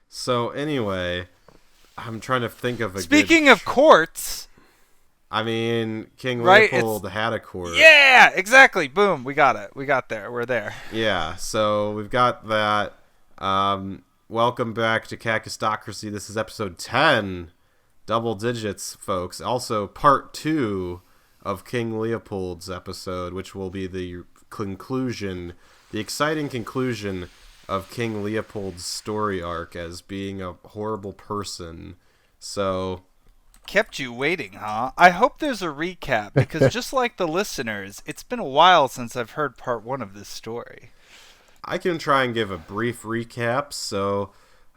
So anyway, I'm trying to think of a Speaking of courts, I mean, King right? Leopold had a court. Yeah, exactly. Boom, we got it. We got there. We're there. Yeah, so we've got that. Welcome back to Kakistocracy. This is episode 10. Double digits, folks. Also, part 2 of King Leopold's episode, which will be the conclusion, the exciting conclusion of King Leopold's story arc as being a horrible person. So... Kept you waiting, huh? I hope there's a recap, because just like the listeners, it's been a while since I've heard part 1 of this story. I can try and give a brief recap. So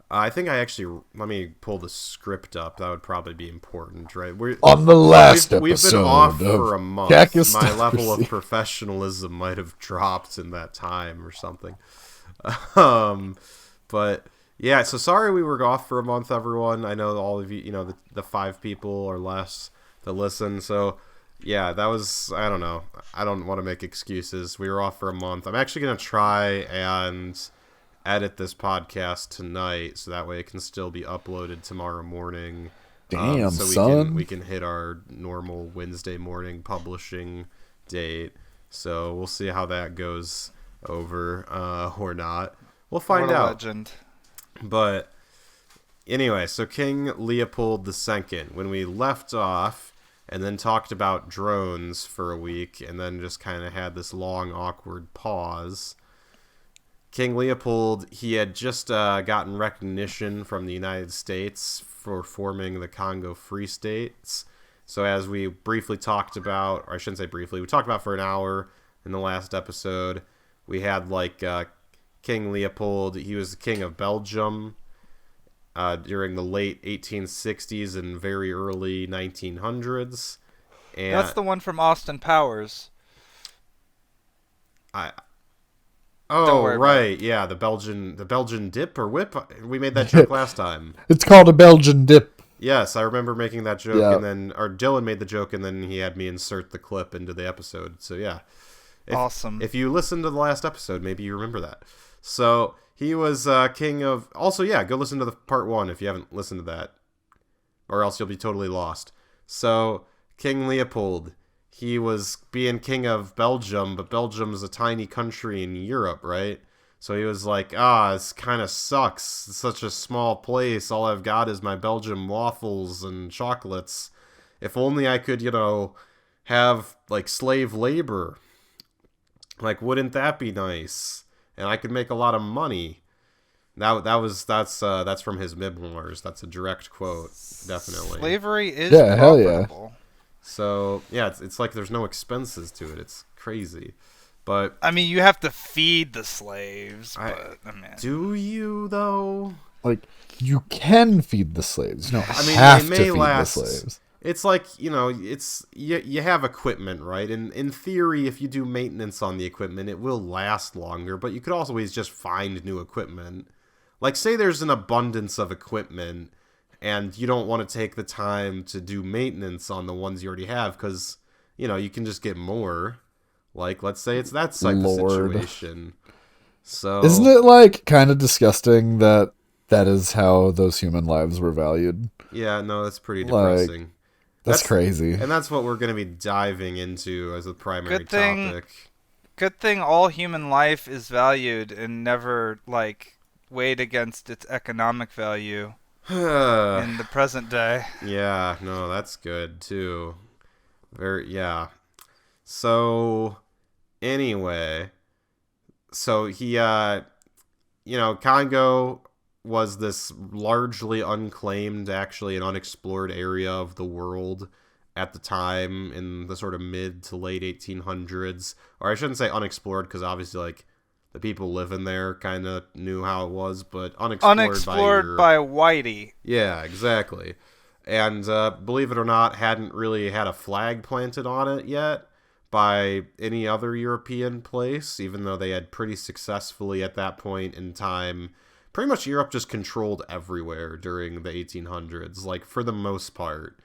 I think let me pull the script up. That would probably be important, right? On the last episode, we've been off for a month. Kakistocracy. My level of professionalism might have dropped in that time or something. But yeah, so sorry we were off for a month, everyone. I know all of you, the 5 people or less that listen. So yeah, that was, I don't know. I don't want to make excuses. We were off for a month. I'm actually going to try and edit this podcast tonight so that way it can still be uploaded tomorrow morning. Damn, so son. we can hit our normal Wednesday morning publishing date. So we'll see how that goes over or not. We'll find what a out. Legend. But anyway, so King Leopold II, when we left off and then talked about drones for a week and then just kind of had this long, awkward pause, King Leopold, he had just gotten recognition from the United States for forming the Congo Free States. So as we briefly talked about, or I shouldn't say briefly, we talked about for an hour in the last episode, we had King Leopold, he was the king of Belgium during the late 1860s and very early 1900s. And That's the one from Austin Powers. Oh, right, yeah, the Belgian dip or whip. We made that joke last time. It's called a Belgian dip. Yes, I remember making that joke, Yeah. and then, or Dylan made the joke, and then he had me insert the clip into the episode. So yeah, Awesome. If you listened to the last episode, maybe you remember that. So he was king of. Also, yeah, go listen to the part 1 if you haven't listened to that, or else you'll be totally lost. So King Leopold, he was being king of Belgium, but Belgium's a tiny country in Europe, right? So he was like, this kind of sucks. It's such a small place. All I've got is my Belgian waffles and chocolates. If only I could, have slave labor. Wouldn't that be nice? And I could make a lot of money. That's from his memoirs. That's a direct quote, definitely. Slavery is hell yeah. profitable. So yeah, it's like there's no expenses to it. It's crazy, but I mean, you have to feed the slaves. Do you though? You can feed the slaves. You don't I mean, have they to may feed last. the slaves. It's it's you have equipment, right? And in theory, if you do maintenance on the equipment, it will last longer. But you could always just find new equipment. Say there's an abundance of equipment, and you don't want to take the time to do maintenance on the ones you already have because you can just get more. Let's say it's that type of situation. So isn't it kind of disgusting that is how those human lives were valued? Yeah, no, that's pretty depressing. That's crazy. And that's what we're going to be diving into as a primary topic. Good thing all human life is valued and never, weighed against its economic value in the present day. Yeah, no, that's good, too. Yeah. So, anyway. So, he, Congo was this largely unclaimed, actually an unexplored area of the world at the time in the sort of mid to late 1800s. Or I shouldn't say unexplored because obviously the people living there kind of knew how it was, but unexplored by Whitey. Yeah, exactly. And believe it or not, hadn't really had a flag planted on it yet by any other European place, even though they had pretty successfully at that point in time. Pretty much Europe just controlled everywhere during the 1800s, for the most part.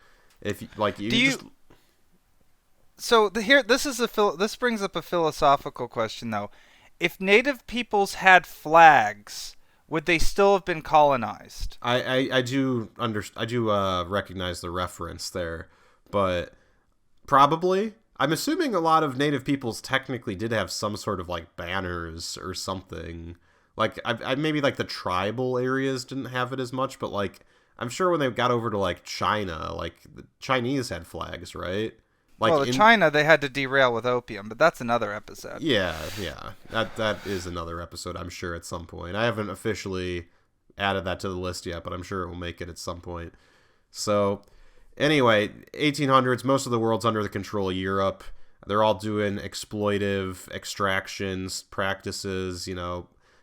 So this brings up a philosophical question though. If native peoples had flags, would they still have been colonized? I do recognize the reference there, but probably. I'm assuming a lot of native peoples technically did have some sort of like banners or something. Like I maybe like the tribal areas didn't have it as much, but like I'm sure when they got over to like China, like the Chinese had flags, right? Like Well, in China they had to derail with opium, but that's another episode. Yeah. That is another episode, I'm sure, at some point. I haven't officially added that to the list yet, but I'm sure it will make it at some point. So, anyway, 1800s, most of the world's under the control of Europe. They're all doing exploitive extractions, practices,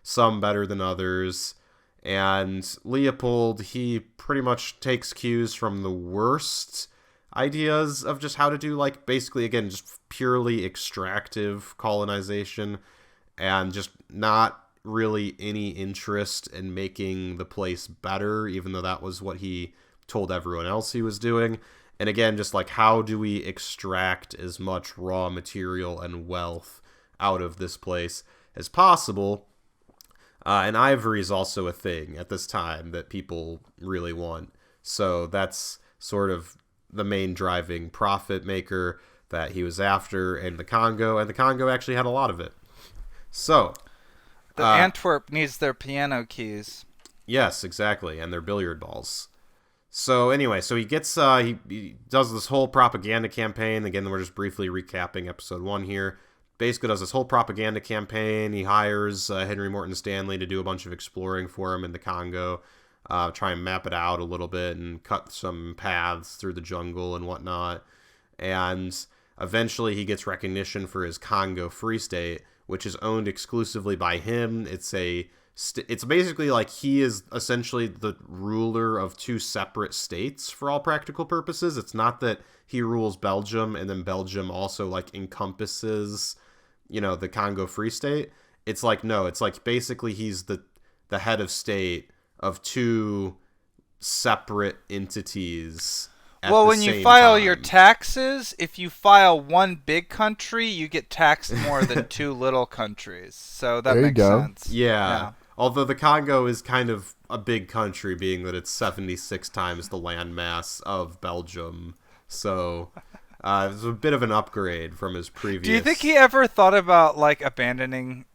some better than others. And Leopold, he pretty much takes cues from the worst ideas of just how to do, like, basically, again, just purely extractive colonization and just not really any interest in making the place better, even though that was what he told everyone else he was doing. And again, just like, how do we extract as much raw material and wealth out of this place as possible? And ivory is also a thing at this time that people really want. So that's sort of the main driving profit maker that he was after in the Congo, and the Congo actually had a lot of it. So the Antwerp needs their piano keys. Yes, exactly, and their billiard balls. So anyway, so he gets he does this whole propaganda campaign. Again, we're just briefly recapping episode 1 here. Basically does this whole propaganda campaign. He hires Henry Morton Stanley to do a bunch of exploring for him in the Congo. Try and map it out a little bit and cut some paths through the jungle and whatnot. And eventually he gets recognition for his Congo Free State, which is owned exclusively by him. It's basically like he is essentially the ruler of 2 separate states for all practical purposes. It's not that he rules Belgium and then Belgium also like encompasses, the Congo Free State. It's like, no, it's like basically he's the head of state of 2 separate entities. Well, when you file your taxes, if you file one big country, you get taxed more than 2 little countries. So that makes sense. Yeah. Although the Congo is kind of a big country, being that it's 76 times the landmass of Belgium. So it's a bit of an upgrade from his previous. Do you think he ever thought about like abandoning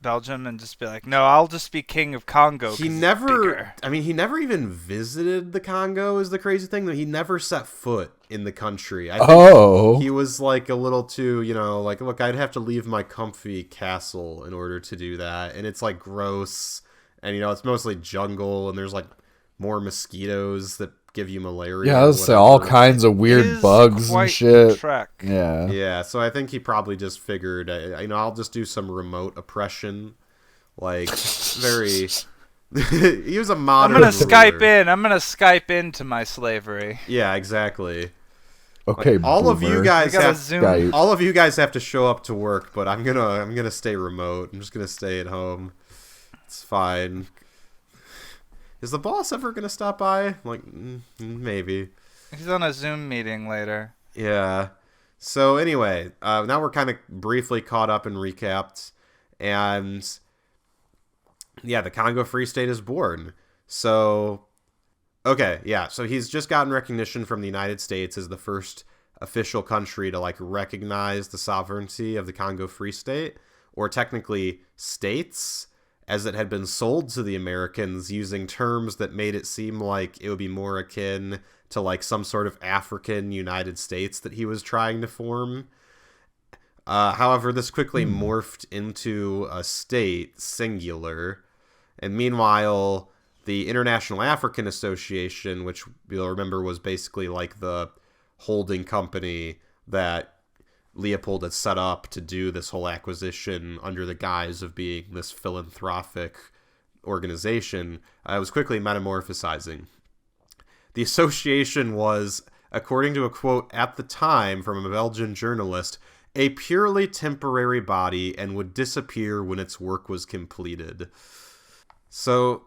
Belgium and just be like, no, I'll just be king of Congo? He never. I mean, he never even visited the Congo. Is the crazy thing that he never set foot in the country. I think he was like a little too, like, look, I'd have to leave my comfy castle in order to do that, and it's like gross, and it's mostly jungle, and there's like more mosquitoes that give you malaria. Yeah, I was say all kinds of weird bugs and shit. Yeah. So I think he probably just figured, I'll just do some remote oppression, like very. He was a modern. I'm gonna Skype into my slavery. Yeah, exactly. Okay, like, all of you guys have to show up to work, but I'm gonna stay remote. I'm just gonna stay at home. It's fine. Is the boss ever going to stop by? Like, maybe. He's on a Zoom meeting later. Yeah. So anyway, now we're kind of briefly caught up and recapped. And, yeah, the Congo Free State is born. So, okay, yeah. So he's just gotten recognition from the United States as the first official country to, like, recognize the sovereignty of the Congo Free State. Or technically, states, as it had been sold to the Americans using terms that made it seem like it would be more akin to like some sort of African United States that he was trying to form. However, this quickly morphed into a state, singular. And meanwhile, the International African Association, which you'll remember was basically like the holding company that Leopold had set up to do this whole acquisition under the guise of being this philanthropic organization, was quickly metamorphosizing. The association was, according to a quote at the time from a Belgian journalist, a purely temporary body and would disappear when its work was completed. So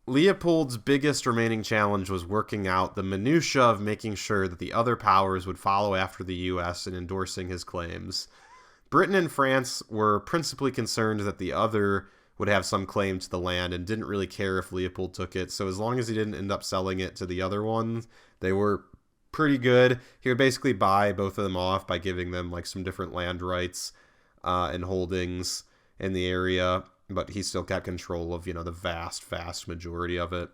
Leopold's biggest remaining challenge was working out the minutiae of making sure that the other powers would follow after the U.S. in endorsing his claims. Britain and France were principally concerned that the other would have some claim to the land and didn't really care if Leopold took it. So as long as he didn't end up selling it to the other ones, they were pretty good. He would basically buy both of them off by giving them like some different land rights and holdings in the area, but he still kept control of, the vast majority of it.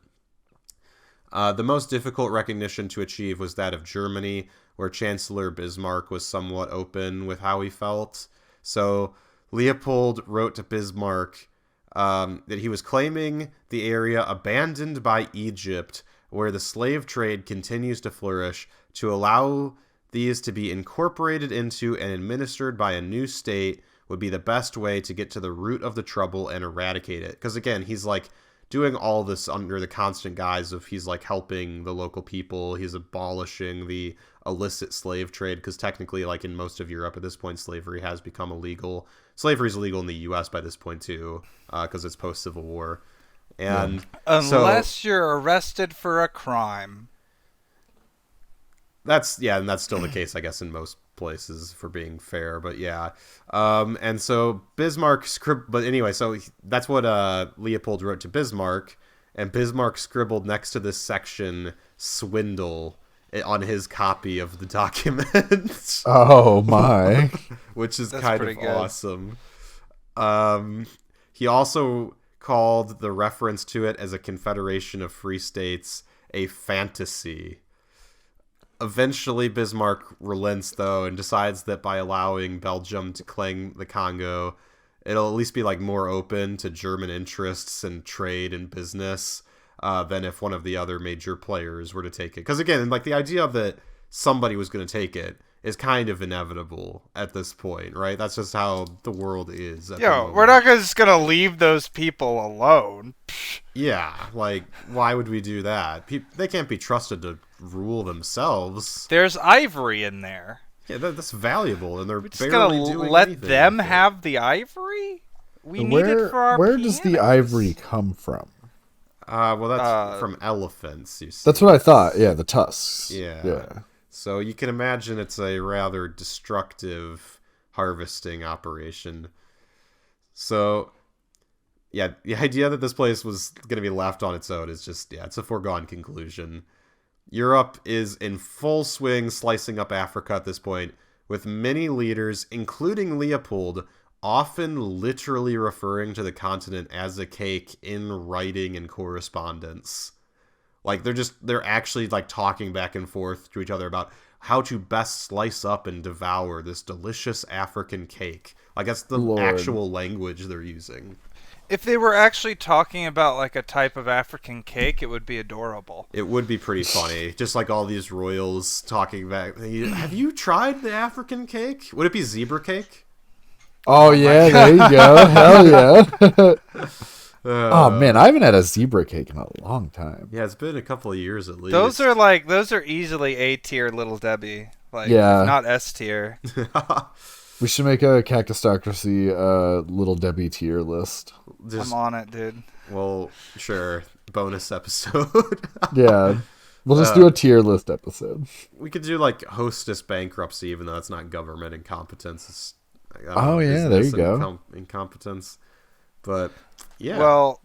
The most difficult recognition to achieve was that of Germany, where Chancellor Bismarck was somewhat open with how he felt. So Leopold wrote to Bismarck that he was claiming the area abandoned by Egypt, where the slave trade continues to flourish, to allow these to be incorporated into and administered by a new state would be the best way to get to the root of the trouble and eradicate it. Because again, he's like doing all this under the constant guise of he's like helping the local people. He's abolishing the illicit slave trade, because technically, like in most of Europe at this point, slavery has become illegal. Slavery is illegal in the U.S. by this point too, because it's post-Civil War. And unless you're arrested for a crime. And that's still the case, I guess, in most places, for being fair. But yeah, and so Bismarck but anyway, so that's what Leopold wrote to Bismarck, and Bismarck scribbled next to this section "swindle" on his copy of the document. Oh my! Which is That's kind of good. Awesome. He also called the reference to it as a confederation of free states a fantasy. Eventually, Bismarck relents, though, and decides that by allowing Belgium to claim the Congo, it'll at least be like more open to German interests and trade and business than if one of the other major players were to take it. Because again, like the idea that somebody was going to take it is kind of inevitable at this point, right? That's just how the world is. We're not just going to leave those people alone. Yeah, like, why would we do that? They can't be trusted to rule themselves. There's Ivory in there. Yeah, that's valuable, and they're We're just barely going to doing let anything them with it. have the Ivory? We need it for our Where does the pianos. ivory come from? Well, that's from elephants, you see. That's what I thought. Yeah, the tusks. Yeah. So you can imagine it's a rather destructive harvesting operation. So, yeah, the idea that this place was going to be left on its own is just, it's a foregone conclusion. Europe is in full swing slicing up Africa at this point, with many leaders, including Leopold, often literally referring to the continent as a cake in writing and correspondence. Like, they're actually, like, talking back and forth to each other about how to best slice up and devour this delicious African cake. Like, that's the actual language they're using. If they were actually talking about, like, a type of African cake, it would be adorable. It would be pretty funny. Just like all these royals talking back. Have you tried the African cake? Would it be zebra cake? Oh yeah, there you go. Hell yeah. Oh man, I haven't had a zebra cake in a long time. Yeah, it's been a couple of years at least. Those are easily A tier Little Debbie. Like, Yeah. not S tier. We should make a Kakistocracy Little Debbie tier list. I'm on it, dude. Well, sure. Bonus episode. Yeah. We'll just do a tier list episode. We could do like hostess bankruptcy, even though that's not government incompetence. It's, there you go. Incompetence. But yeah. Well,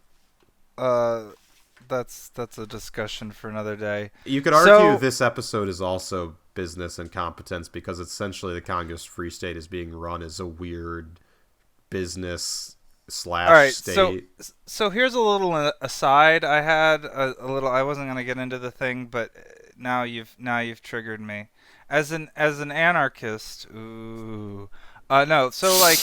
that's a discussion for another day. You could argue this episode is also business incompetence, because essentially the Congo's Free State is being run as a weird business / state. So here's a little aside. I had a little. I wasn't gonna get into the thing, but now you've triggered me. As an anarchist, ooh. No, so like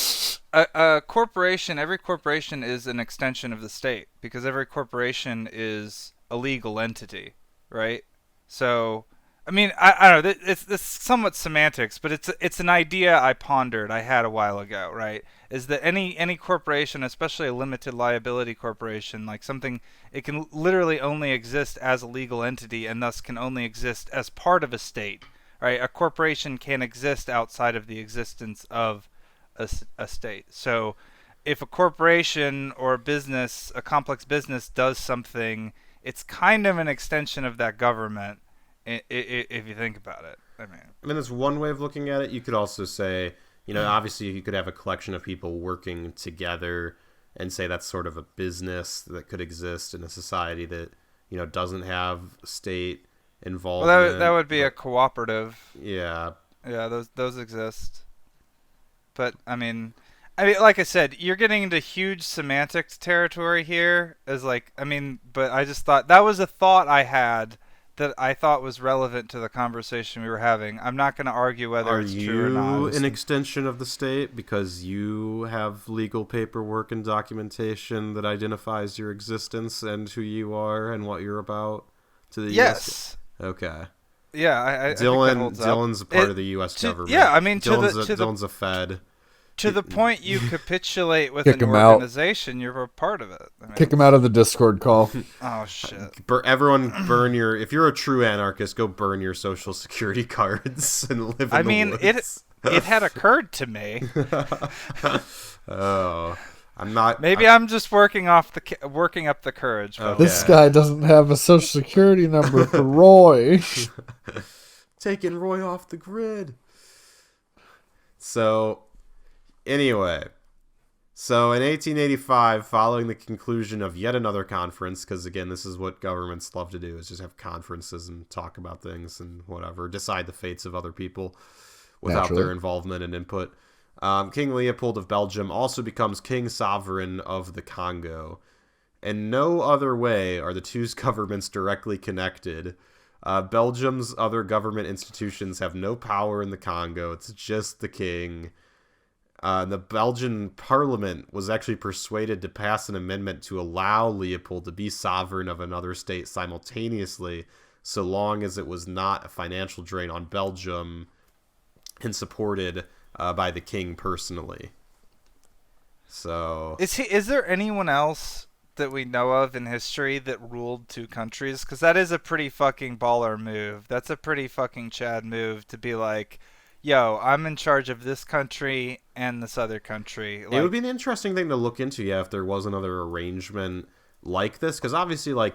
a corporation, every corporation is an extension of the state, because every corporation is a legal entity, right? So, I mean, I don't know, it's somewhat semantics, but it's an idea I pondered, I had a while ago, right? Is that any corporation, especially a limited liability corporation, like something, it can literally only exist as a legal entity, and thus can only exist as part of a state. Right, a corporation can't exist outside of the existence of a state. So if a corporation or a business, a complex business, does something, it's kind of an extension of that government, if you think about it. I mean, that's one way of looking at it. You could also say, obviously you could have a collection of people working together and say that's sort of a business that could exist in a society that, you know, doesn't have state involvement. Well, that would be a cooperative. Yeah. Yeah, those exist. But I mean, like I said, you're getting into huge semantics territory here. But I just thought that was a thought I had that I thought was relevant to the conversation we were having. I'm not going to argue whether it's true or not. Are you an extension of the state because you have legal paperwork and documentation that identifies your existence and who you are and what you're about to the yes. US? Okay. Yeah, I think that holds up. Dylan's a part of the U.S. government. Yeah, I mean, Dylan's a Fed. To the point you capitulate with an organization, you're a part of it. I mean, kick him out of the Discord call. Oh, shit. Everyone burn your... If you're a true anarchist, go burn your Social Security cards and live in the woods. It had occurred to me. Oh... I'm not... Maybe I'm just working up the courage. Okay. This guy doesn't have a Social Security number for Roy. Taking Roy off the grid. So... Anyway, so in 1885, following the conclusion of yet another conference, because again, this is what governments love to do, is just have conferences and talk about things and whatever, decide the fates of other people without their involvement and input. King Leopold of Belgium also becomes king sovereign of the Congo. In no other way are the two governments directly connected. Belgium's other government institutions have no power in the Congo. It's just the king. The Belgian parliament was actually persuaded to pass an amendment to allow Leopold to be sovereign of another state simultaneously, so long as it was not a financial drain on Belgium and supported by the king personally. So is there anyone else that we know of in history that ruled two countries? Because that is a pretty fucking baller move. That's a pretty fucking Chad move to be like, yo, I'm in charge of this country and this other country. It would be an interesting thing to look into, if there was another arrangement like this. Because obviously,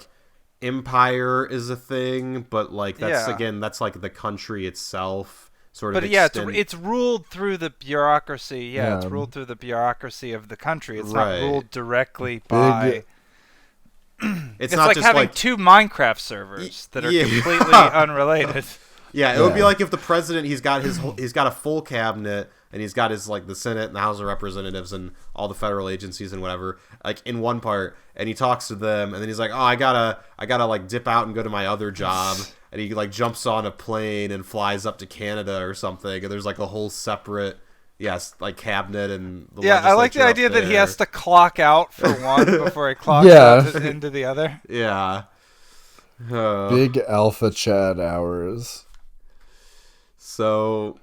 empire is a thing, but, that's, the country itself sort of it's ruled through the bureaucracy. Yeah, it's ruled through the bureaucracy of the country. It's not ruled directly by... It's not like just having two Minecraft servers that are completely unrelated. Yeah, it would be like if the president, he's got a full cabinet, and he's got his, the Senate and the House of Representatives and all the federal agencies and whatever, in one part, and he talks to them, and then he's like, oh, I gotta dip out and go to my other job, and he, jumps on a plane and flies up to Canada or something, and there's, a whole separate, cabinet and the legislature. I like the idea that he has to clock out for one before he clocks out into the other. Yeah. Big Alpha Chad hours. So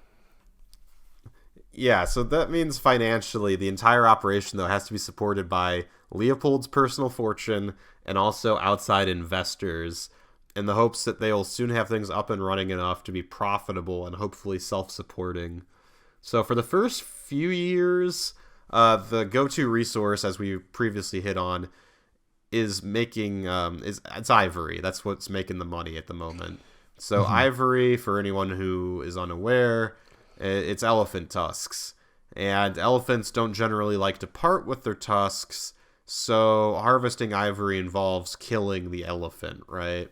that means financially, the entire operation, though, has to be supported by Leopold's personal fortune and also outside investors, in the hopes that they will soon have things up and running enough to be profitable and hopefully self-supporting. So for the first few years, the go-to resource, as we previously hit on, is it's ivory. That's what's making the money at the moment. So ivory, for anyone who is unaware, it's elephant tusks. And elephants don't generally like to part with their tusks, so harvesting ivory involves killing the elephant, right?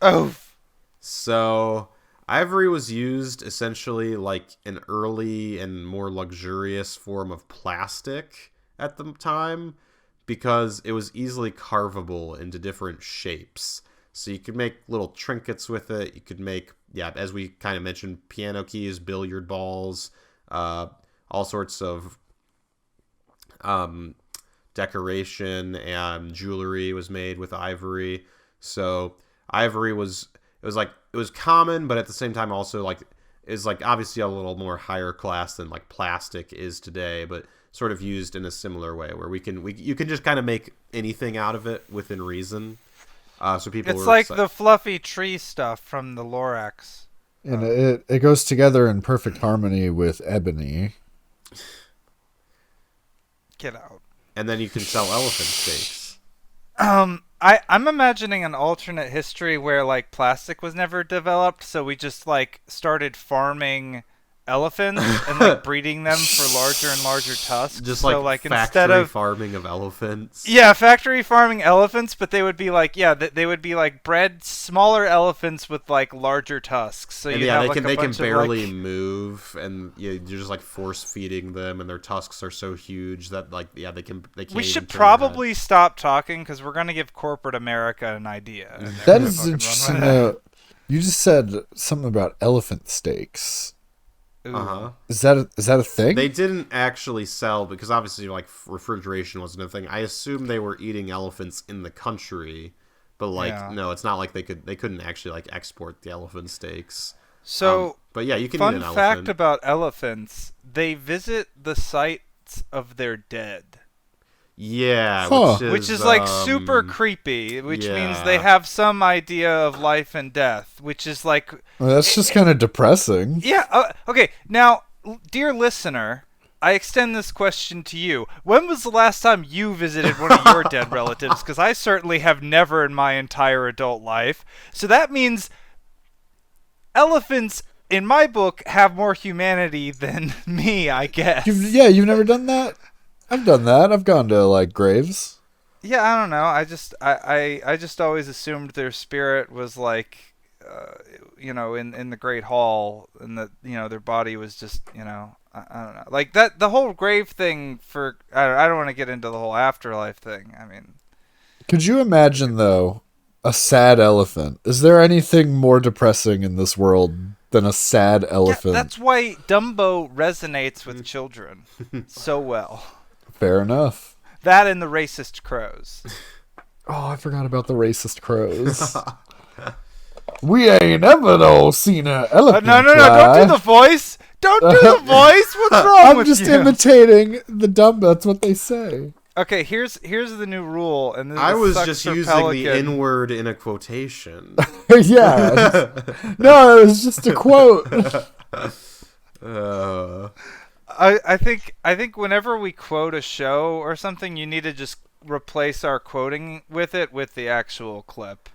Oh. So ivory was used essentially like an early and more luxurious form of plastic at the time, because it was easily carvable into different shapes. So you could make little trinkets with it. You could make, as we kind of mentioned, piano keys, billiard balls, all sorts of decoration and jewelry was made with ivory. So ivory was common, but at the same time also is obviously a little more higher class than plastic is today, but sort of used in a similar way where you can just kind of make anything out of it within reason. So people it's like the fluffy tree stuff from the Lorax. And it goes together in perfect harmony with ebony. Get out. And then you can sell elephant steaks. I'm imagining an alternate history where plastic was never developed, so we just started farming elephants and like breeding them for larger and larger tusks. Just so, like instead factory of farming of elephants. yeah, factory farming elephants, but they would be like they would be like bred smaller elephants with like larger tusks. So And you yeah, have they can of, barely like, move, and you're just like force feeding them, and their tusks are so huge that like they can't. We even should turn probably stop talking because we're gonna give corporate America an idea. and they're That gonna is fucking run interesting. with it. You just said something about elephant steaks. Ooh. Uh-huh. Is that a thing? They didn't actually sell because obviously like refrigeration wasn't a thing. I assume they were eating elephants in the country, but like Yeah. no, it's not like they couldn't actually like export the elephant steaks. So, But yeah, you can eat fun an fact elephant. about elephants: they visit the sites of their dead. Yeah, Huh. Which is like super creepy, which means yeah. they have some idea of life and death, which is like Well, that's just kind of depressing. yeah, okay. Now, dear listener, I extend this question to you. When was the last time you visited one of your dead relatives? Because I certainly have never in my entire adult life. So that means elephants, in my book, have more humanity than me, I guess. You've never done that? I've done that. I've gone to like graves. Yeah, I don't know. I just always assumed their spirit was like, in the Great Hall, and that their body was just I don't know, like that the whole grave thing. I don't want to get into the whole afterlife thing. I mean, Could you imagine though a sad elephant? Is there anything more depressing in this world than a sad elephant? yeah, that's why Dumbo resonates with children so well. Fair enough. That and the racist crows. Oh, I forgot about the racist crows. We ain't ever though seen an elephant. No, fly. don't do the voice. Don't do the voice. What's wrong I'm with just you? imitating the dumb. That's what they say. Okay, here's the new rule, and this I was sucks just for using Pelican. the N-word in a quotation. Yeah. No, it was just a quote. I think whenever we quote a show or something, you need to just replace our quoting with the actual clip.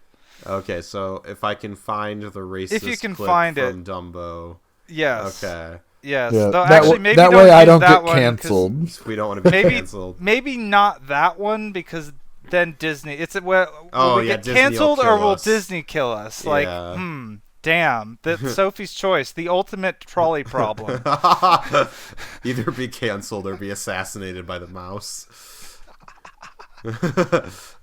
Okay, so if I can find the racist If you can clip find from it. Dumbo. Yes. Okay. Yes. Yeah, Though, that actually, way, maybe that don't way I use don't that get one 'cause canceled. We don't want to be Maybe canceled. maybe not that one because then Disney. Will we get Disney will canceled or kill will us. Disney kill us? Like, Yeah. damn. That's Sophie's choice. The ultimate trolley problem. Either be canceled or be assassinated by the mouse.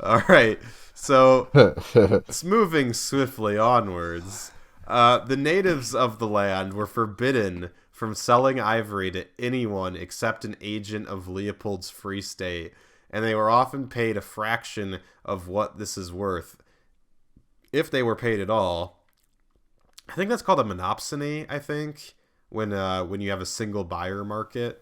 All right. So, it's moving swiftly onwards. The natives of the land were forbidden from selling ivory to anyone except an agent of Leopold's Free State, and they were often paid a fraction of what this is worth, if they were paid at all. I think that's called a monopsony, I think, when you have a single buyer market.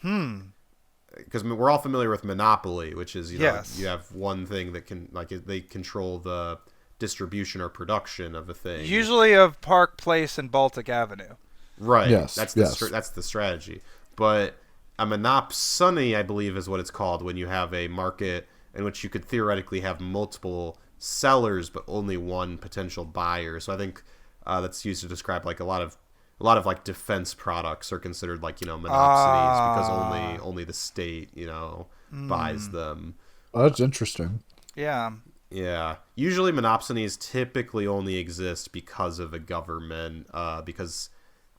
Because we're all familiar with monopoly, which is, Yes. you have one thing that can, like, they control the distribution or production of a thing. Usually of Park Place and Baltic Avenue. Right. Yes, That's yes. that's the strategy. But a monopsony, I believe, is what it's called when you have a market in which you could theoretically have multiple sellers but only one potential buyer. So I think that's used to describe like a lot of like defense products are considered like monopsonies because only the state buys them. Oh, that's interesting. Yeah. Yeah. Usually monopsonies typically only exist because of a government, because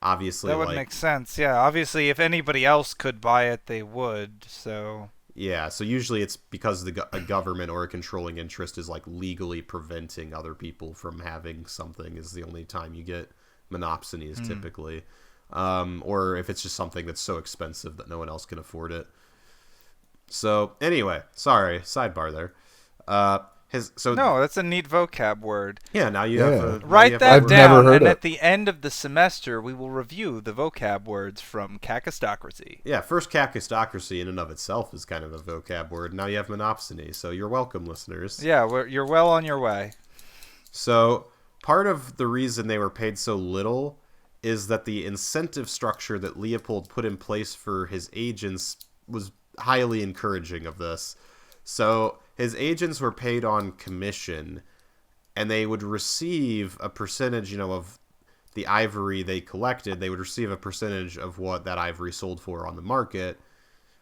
obviously That would make sense. Yeah. Obviously, if anybody else could buy it, they would. So. Yeah, so usually it's because a government or a controlling interest is like legally preventing other people from having something is the only time you get monopsonies typically. Or if it's just something that's so expensive that no one else can afford it. So anyway, sorry, sidebar there. No, that's a neat vocab word. Yeah, now you have Write that I've down, never heard and it. at the end of the semester, we will review the vocab words from Kakistocracy. Yeah, first Kakistocracy in and of itself is kind of a vocab word. Now you have monopsony, so you're welcome, listeners. Yeah, you're well on your way. So part of the reason they were paid so little is that the incentive structure that Leopold put in place for his agents was highly encouraging of this. So his agents were paid on commission, and they would receive a percentage, of the ivory they collected, they would receive a percentage of what that ivory sold for on the market.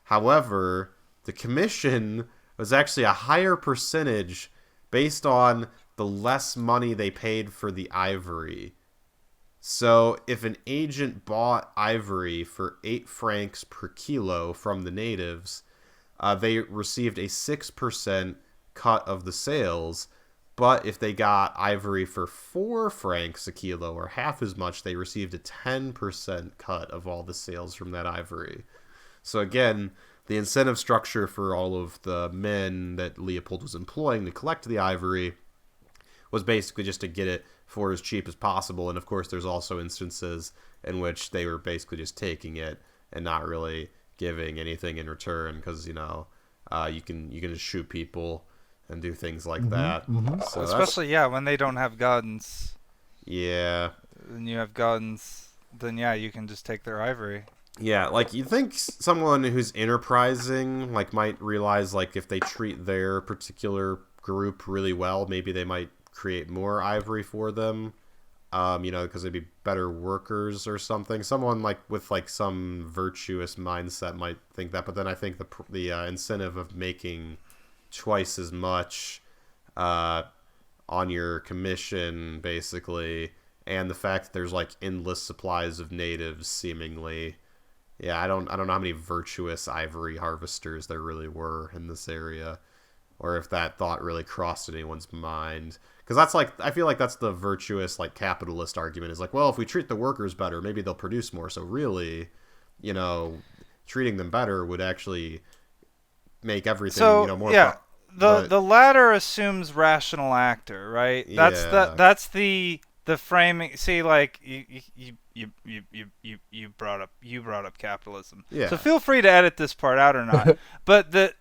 However, the commission was actually a higher percentage based on the less money they paid for the ivory. So if an agent bought ivory for 8 francs per kilo from the natives, they received a 6% cut of the sales. But if they got ivory for 4 francs a kilo, or half as much, they received a 10% cut of all the sales from that ivory. So again, the incentive structure for all of the men that Leopold was employing to collect the ivory was basically just to get it for as cheap as possible. And of course, there's also instances in which they were basically just taking it and not really giving anything in return, because you can just shoot people and do things like that. So especially when they don't have guns. Yeah. And you have guns, then you can just take their ivory. Yeah, like you'd think someone who's enterprising might realize if they treat their particular group really well, maybe they might create more ivory for them. Because they'd be better workers or something. Someone with some virtuous mindset might think that, but then I think the incentive of making twice as much on your commission, basically, and the fact that there's endless supplies of natives, seemingly. Yeah, I don't know how many virtuous ivory harvesters there really were in this area, or if that thought really crossed anyone's mind. Because I feel like that's the virtuous, capitalist argument is well, if we treat the workers better, maybe they'll produce more. So really, treating them better would actually make everything, more. Yeah, the latter assumes rational actor, right? That's the framing. See, you brought up capitalism. Yeah. So feel free to edit this part out or not. But the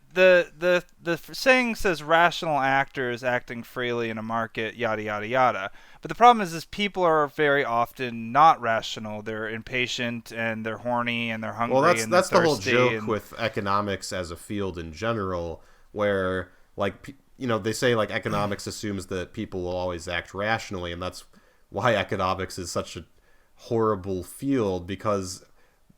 saying says rational actors acting freely in a market, yada yada yada. But the problem is people are very often not rational. They're impatient and they're horny and they're hungry. Well, and that's they're the whole thirsty joke with economics as a field in general, where they say economics assumes that people will always act rationally, and that's why economics is such a horrible field, because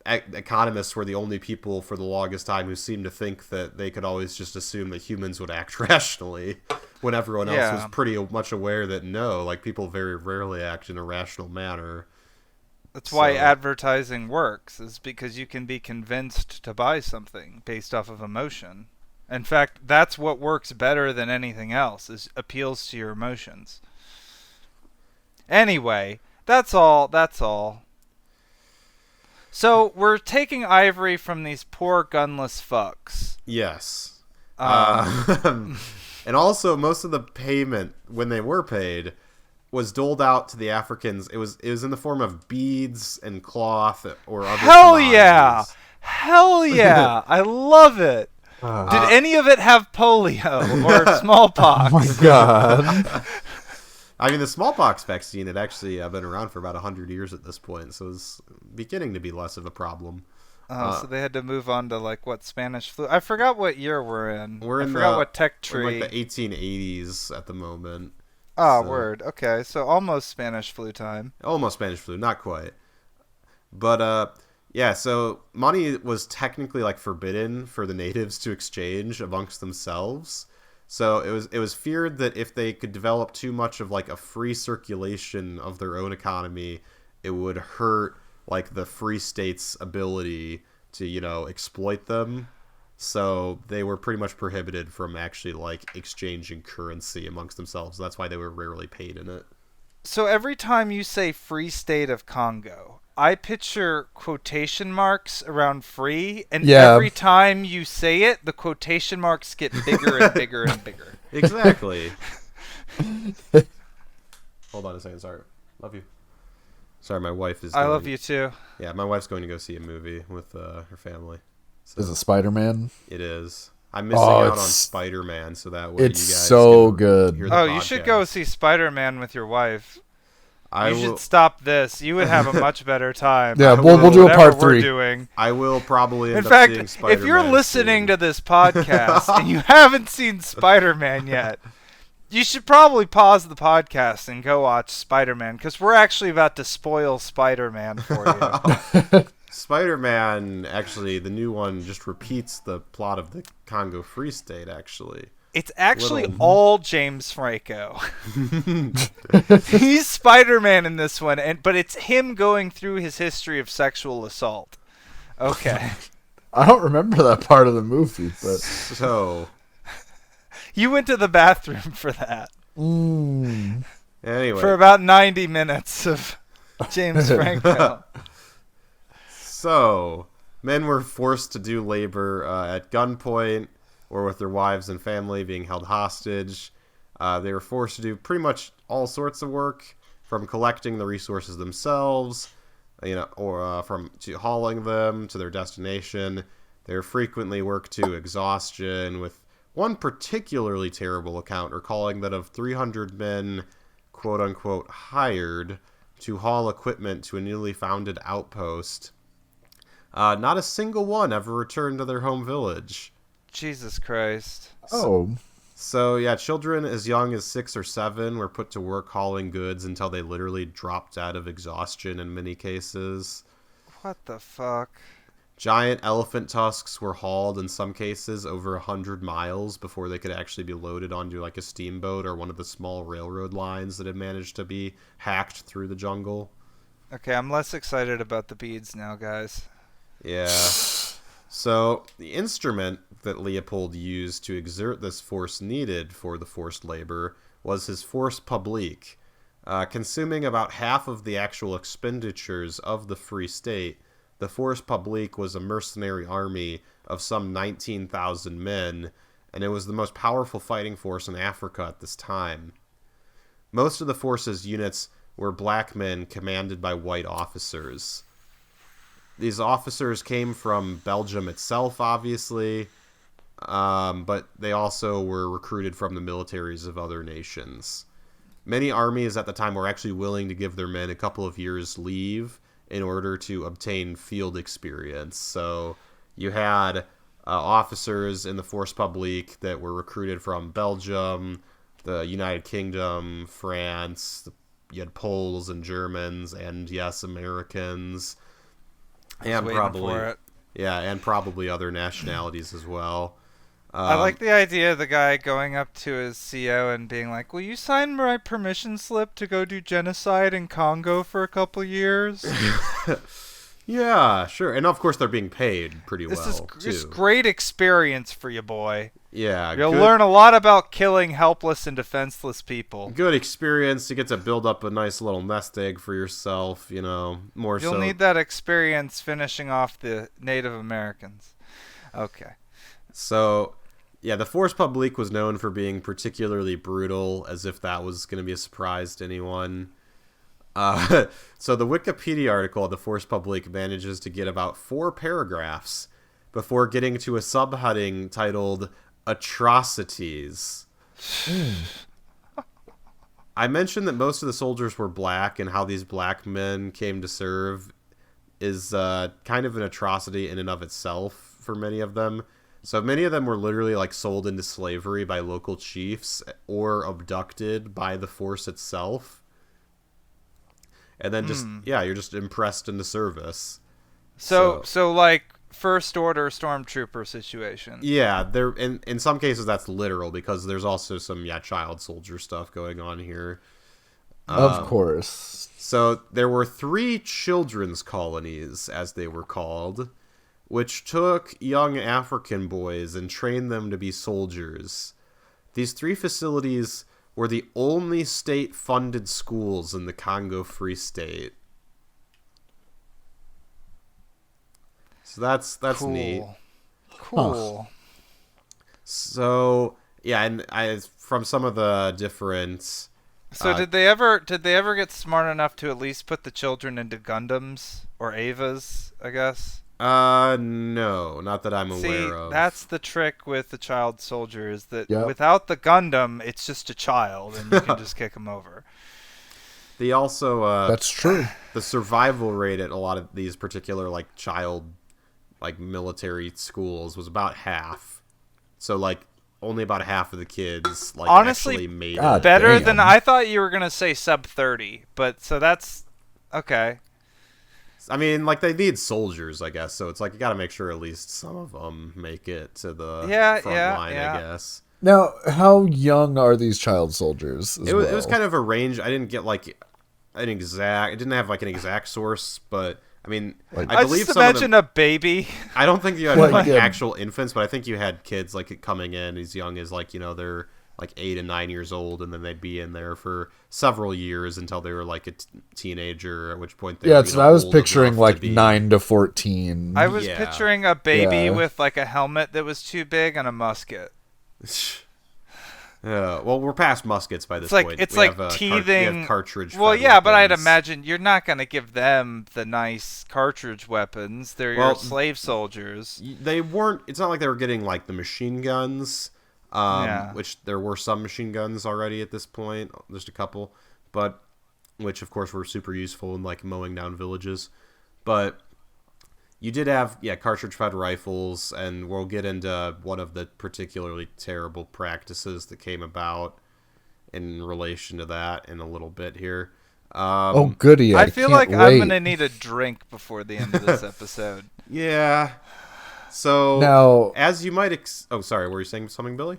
economists were the only people for the longest time who seemed to think that they could always just assume that humans would act rationally, when everyone else was pretty much aware that no, people very rarely act in a rational manner. That's why advertising works, is because you can be convinced to buy something based off of emotion. In fact, that's what works better than anything else, is appeals to your emotions. Anyway, that's all. So we're taking ivory from these poor gunless fucks. Yes. And also, most of the payment, when they were paid, was doled out to the Africans. It was in the form of beads and cloth or other commodities. Hell yeah! I love it. Did any of it have polio or smallpox? Oh my god. I mean, the smallpox vaccine had actually been around for about 100 years at this point, so it's beginning to be less of a problem. So they had to move on to Spanish flu. I forgot what year we're in. I forgot what tech tree. We're the 1880s at the moment. Oh, word. Okay, so almost Spanish flu time. Almost Spanish flu, not quite. But so money was technically forbidden for the natives to exchange amongst themselves. So it was feared that if they could develop too much of a free circulation of their own economy, it would hurt the free state's ability to exploit them. So they were pretty much prohibited from actually exchanging currency amongst themselves. That's why they were rarely paid in it. So every time you say Free State of Congo, I picture quotation marks around free, and every time you say it, the quotation marks get bigger and bigger and bigger. Exactly. Hold on a second. Sorry. Love you. Sorry, my wife is... I love you too. Yeah, my wife's going to go see a movie with her family. So is it Spider-Man? It is. I'm missing out on Spider-Man, so that way you guys... It's so good. Hear the podcast. You should go see Spider-Man with your wife. You should will... stop this. You would have a much better time. Yeah, we'll do a part 3. Doing. I will probably end up seeing Spider-Man. If you're listening soon. to this podcast and you haven't seen Spider-Man yet, You should probably pause the podcast and go watch Spider-Man, because we're actually about to spoil Spider-Man for you. Spider-Man, actually, the new one just repeats the plot of the Congo Free State, actually. It's actually all James Franco. He's Spider-Man in this one, but it's him going through his history of sexual assault. Okay. I don't remember that part of the movie, but So, you went to the bathroom for that. anyway. For about 90 minutes of James Franco. So, men were forced to do labor at gunpoint or with their wives and family being held hostage. They were forced to do pretty much all sorts of work, from collecting the resources themselves, or from to hauling them to their destination. They were frequently worked to exhaustion, with one particularly terrible account recalling that of 300 men, quote-unquote, hired to haul equipment to a newly founded outpost, not a single one ever returned to their home village. Jesus Christ. oh, So, yeah, children as young as 6 or 7 were put to work hauling goods until they literally dropped out of exhaustion in many cases. What the fuck? Giant elephant tusks were hauled in some cases over 100 miles before they could actually be loaded onto like a steamboat or one of the small railroad lines that had managed to be hacked through the jungle. Okay, I'm less excited about the beads now, guys. Yeah. So, the instrument that Leopold used to exert this force needed for the forced labor was his force publique, consuming about half of the actual expenditures of the Free State. The force publique was a mercenary army of some 19,000 men, and it was the most powerful fighting force in Africa at this time. Most of the force's units were black men commanded by white officers. These officers came from Belgium itself, obviously, but they also were recruited from the militaries of other nations. Many armies at the time were actually willing to give their men a couple of years' leave in order to obtain field experience. So you had officers in the Force Publique that were recruited from Belgium, the United Kingdom, France. You had Poles and Germans, and yes, Americans. And probably other nationalities as well. I like the idea of the guy going up to his CO and being like, "Will you sign my permission slip to go do genocide in Congo for a couple years?" Yeah, sure. And of course they're being paid pretty well, This is great experience for you, boy. Yeah. You'll learn a lot about killing helpless and defenseless people. Good experience. You get to build up a nice little nest egg for yourself, You'll need that experience finishing off the Native Americans. Okay. So, yeah, the Force Publique was known for being particularly brutal, as if that was going to be a surprise to anyone. So the Wikipedia article of the Force Publique manages to get about 4 paragraphs before getting to a subheading titled Atrocities. I mentioned that most of the soldiers were black, and how these black men came to serve is kind of an atrocity in and of itself for many of them. So many of them were literally like sold into slavery by local chiefs or abducted by the force itself. And then you're just impressed into service. So like first order stormtrooper situation. Yeah, there in some cases that's literal, because there's also some child soldier stuff going on here. Of course. So there were 3 children's colonies, as they were called, which took young African boys and trained them to be soldiers. These 3 facilities were the only state-funded schools in the Congo Free State. So that's cool. neat. Cool. So yeah, and from some of the different. So did they ever get smart enough to at least put the children into Gundams or Avas, I guess? No, not that I'm aware of. That's the trick with the child soldier, is that without the Gundam, it's just a child, and you can just kick him over. They also that's true. The survival rate at a lot of these particular child military schools was about half. So only about half of the kids like Honestly, actually made God it. better damn. than I thought you were gonna say sub 30, but so that's okay. I mean, like, they need soldiers, I guess, so it's like you gotta make sure at least some of them make it to the front line, I guess. Now, how young are these child soldiers? It was kind of a range. I didn't get like an exact. It didn't have like an exact source, but I mean, Like, I believe just some of imagine them. a baby. I don't think you had Like, like yeah. actual infants, but I think you had kids like coming in as young as like they're like 8 and 9 years old, and then they'd be in there for several years until they were like a teenager. At which point they were, so I was old picturing enough like to be... 9 to 14. I was Yeah. picturing a baby Yeah. with like a helmet that was too big and a musket. Well, we're past muskets by this It's like point. it's We like have, we teething. have cartridge. Well, fed yeah, but I'd weapons. imagine you're not gonna give them the nice cartridge weapons. They're your Well, slave soldiers. They weren't. It's not like they were getting like the machine guns, Yeah. which there were some machine guns already at this point, just a couple, but which of course were super useful in like mowing down villages. But you did have cartridge-fed rifles, and we'll get into one of the particularly terrible practices that came about in relation to that in a little bit here. Oh, goody. I feel can't like wait. I'm gonna need a drink before the end of this episode. Yeah. So Now, as you might oh, sorry, were you saying something, Billy?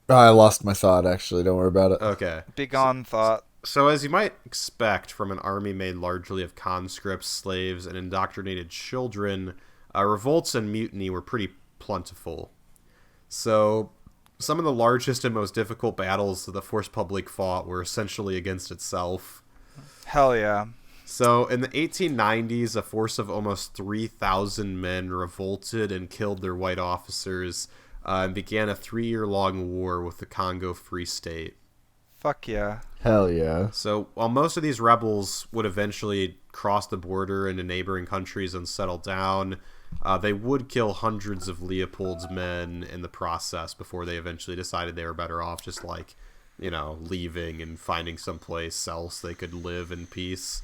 I lost my thought, actually. Don't worry about it. Okay. Begone thought. So as you might expect from an army made largely of conscripts, slaves, and indoctrinated children, revolts and mutiny were pretty plentiful. So some of the largest and most difficult battles that the force publique fought were essentially against itself. Hell yeah. So in the 1890s, a force of almost 3,000 men revolted and killed their white officers and began a 3-year-long war with the Congo Free State. Fuck yeah. Hell yeah. So while most of these rebels would eventually cross the border into neighboring countries and settle down, they would kill hundreds of Leopold's men in the process before they eventually decided they were better off just like, leaving and finding someplace else they could live in peace.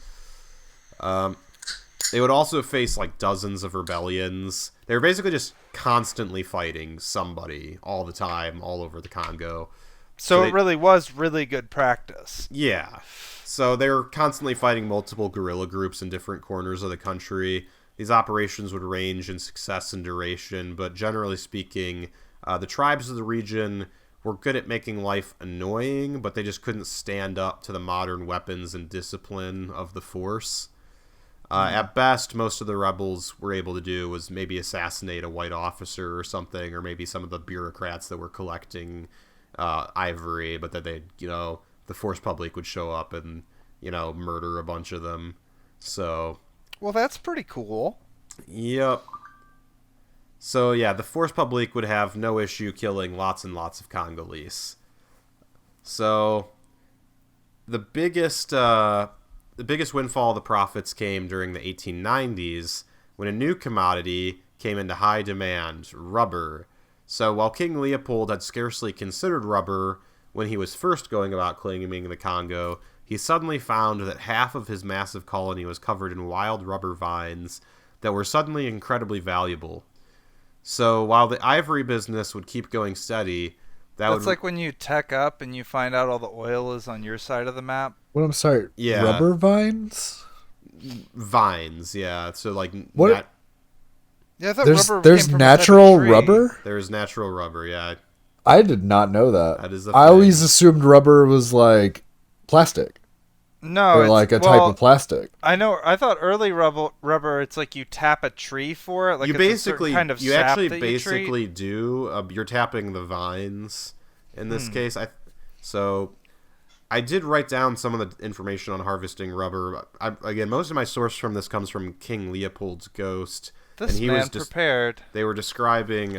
They would also face like dozens of rebellions. They were basically just constantly fighting somebody all the time, all over the Congo. So they- it really was really good practice. Yeah. So they were constantly fighting multiple guerrilla groups in different corners of the country. These operations would range in success and duration, but generally speaking, the tribes of the region were good at making life annoying, but they just couldn't stand up to the modern weapons and discipline of the force. At best, most of the rebels were able to do was maybe assassinate a white officer or something, or maybe some of the bureaucrats that were collecting Ivory, but that the force publique would show up and, murder a bunch of them. So, Well, that's pretty cool. yep. So, yeah, the force publique would have no issue killing lots and lots of Congolese. So, the biggest windfall of the profits came during the 1890s when a new commodity came into high demand, rubber. So while King Leopold had scarcely considered rubber when he was first going about claiming the Congo, he suddenly found that half of his massive colony was covered in wild rubber vines that were suddenly incredibly valuable. So while the ivory business would keep going steady, That's like when you tech up and you find out all the oil is on your side of the map. What, I'm sorry. Yeah. Rubber vines? vines, yeah. So like What? Yeah, I thought There's rubber there's came from a type of natural tree. rubber? there's natural rubber, yeah. I did not know that. That is a I thing. always assumed rubber was like plastic No, or it's, like a type well, of plastic. I know. I thought early rubber. It's like you tap a tree for it. Like You it's a certain basically, kind of you sap actually that you treat. basically do. You're tapping the vines in this case. So I did write down some of the information on harvesting rubber. Again, most of my source from this comes from King Leopold's Ghost. This and he man was just, prepared. They were describing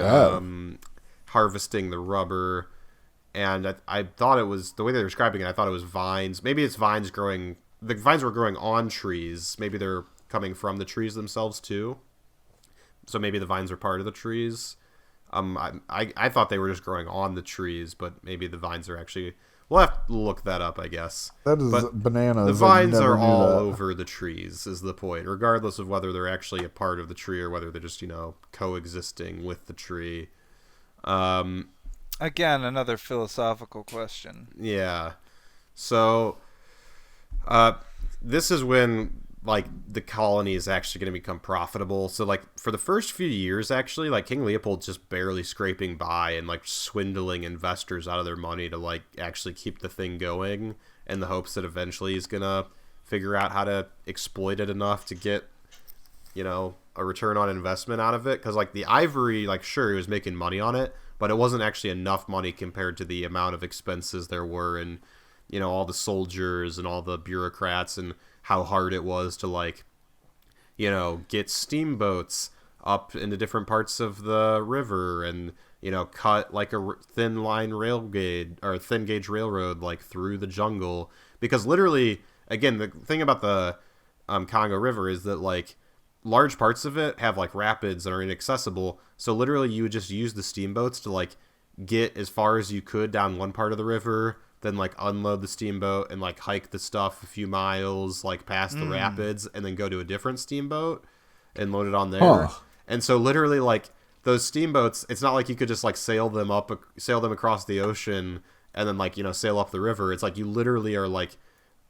harvesting the rubber, and I thought it was the way they were describing it. I thought it was vines. Maybe it's vines growing. The vines were growing on trees. Maybe they're coming from the trees themselves too. So maybe the vines are part of the trees. I thought they were just growing on the trees, but maybe the vines are actually. We'll have to look that up, I guess. That is But bananas. The I vines never are knew all that. over the trees, is the point, regardless of whether they're actually a part of the tree or whether they're just, coexisting with the tree. Again, another philosophical question. Yeah. So, this is when like the colony is actually going to become profitable. So like for the first few years, actually, like King Leopold's just barely scraping by and like swindling investors out of their money to like actually keep the thing going, in the hopes that eventually he's gonna figure out how to exploit it enough to get, you know, a return on investment out of it. Because like the Ivory, like sure he was making money on it, but it wasn't actually enough money compared to the amount of expenses there were, and you know, all the soldiers and all the bureaucrats, and how hard it was to like, you know, get steamboats up into different parts of the river, and you know, cut like a thin line rail gauge or thin gauge railroad like through the jungle. Because literally, again, the thing about the Congo River is that like large parts of it have like rapids that are inaccessible. So literally, you would just use the steamboats to like get as far as you could down one part of the river, then like unload the steamboat and like hike the stuff a few miles like past the rapids, and then go to a different steamboat and load it on there. Huh. And so literally like those steamboats, it's not like you could just like sail them across the ocean and then like, you know, sail up the river. It's like you literally are like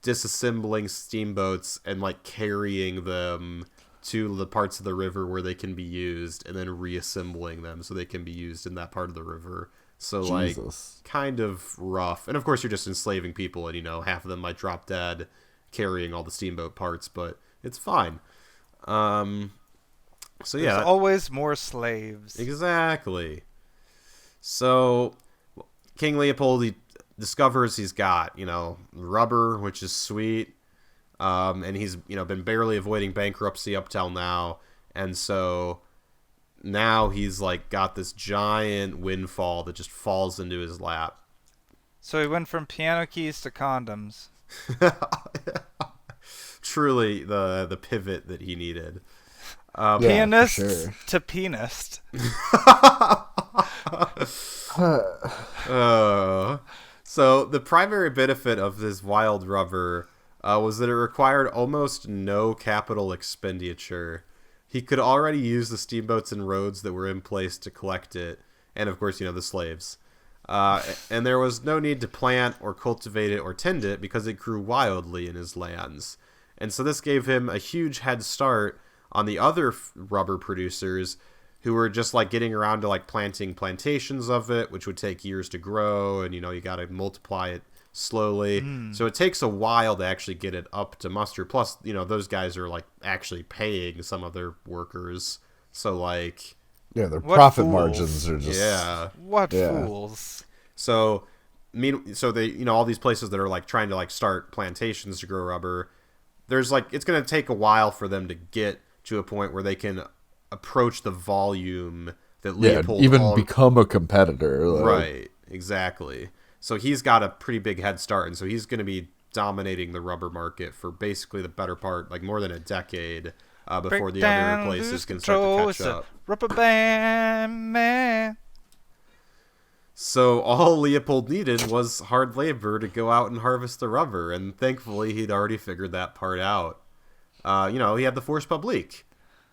disassembling steamboats and like carrying them to the parts of the river where they can be used, and then reassembling them so they can be used in that part of the river. So Jesus. like kind of rough. And of course you're just enslaving people, and you know, half of them might drop dead carrying all the steamboat parts, but it's fine. So yeah, There's always more slaves. exactly. So King Leopold, he discovers he's got, you know, rubber, which is sweet. And he's, you know, been barely avoiding bankruptcy up till now. And so now he's like got this giant windfall that just falls into his lap. So he went from piano keys to condoms. Truly the pivot that he needed. Yeah, Pianist for sure. to pianist. So the primary benefit of this wild rubber was that it required almost no capital expenditure. He could already use the steamboats and roads that were in place to collect it, and of course, you know, the slaves. And there was no need to plant or cultivate it or tend it because it grew wildly in his lands. And so this gave him a huge head start on the other rubber producers who were just like getting around to like planting plantations of it, which would take years to grow, and you know, you got to multiply it slowly. So it takes a while to actually get it up to muster. Plus, you know, those guys are like actually paying some of their workers. So like, Yeah, their What profit fools. margins are just What Yeah. fools. so they, you know, all these places that are like trying to like start plantations to grow rubber, there's like, it's going to take a while for them to get to a point where they can approach the volume that Leopold even become a competitor. Like, Right, exactly. So he's got a pretty big head start, and so he's going to be dominating the rubber market for basically the better part, like more than a decade, before the other places can start to catch up. Rubber band man. So all Leopold needed was hard labor to go out and harvest the rubber, and thankfully he'd already figured that part out. You know, he had the force publique.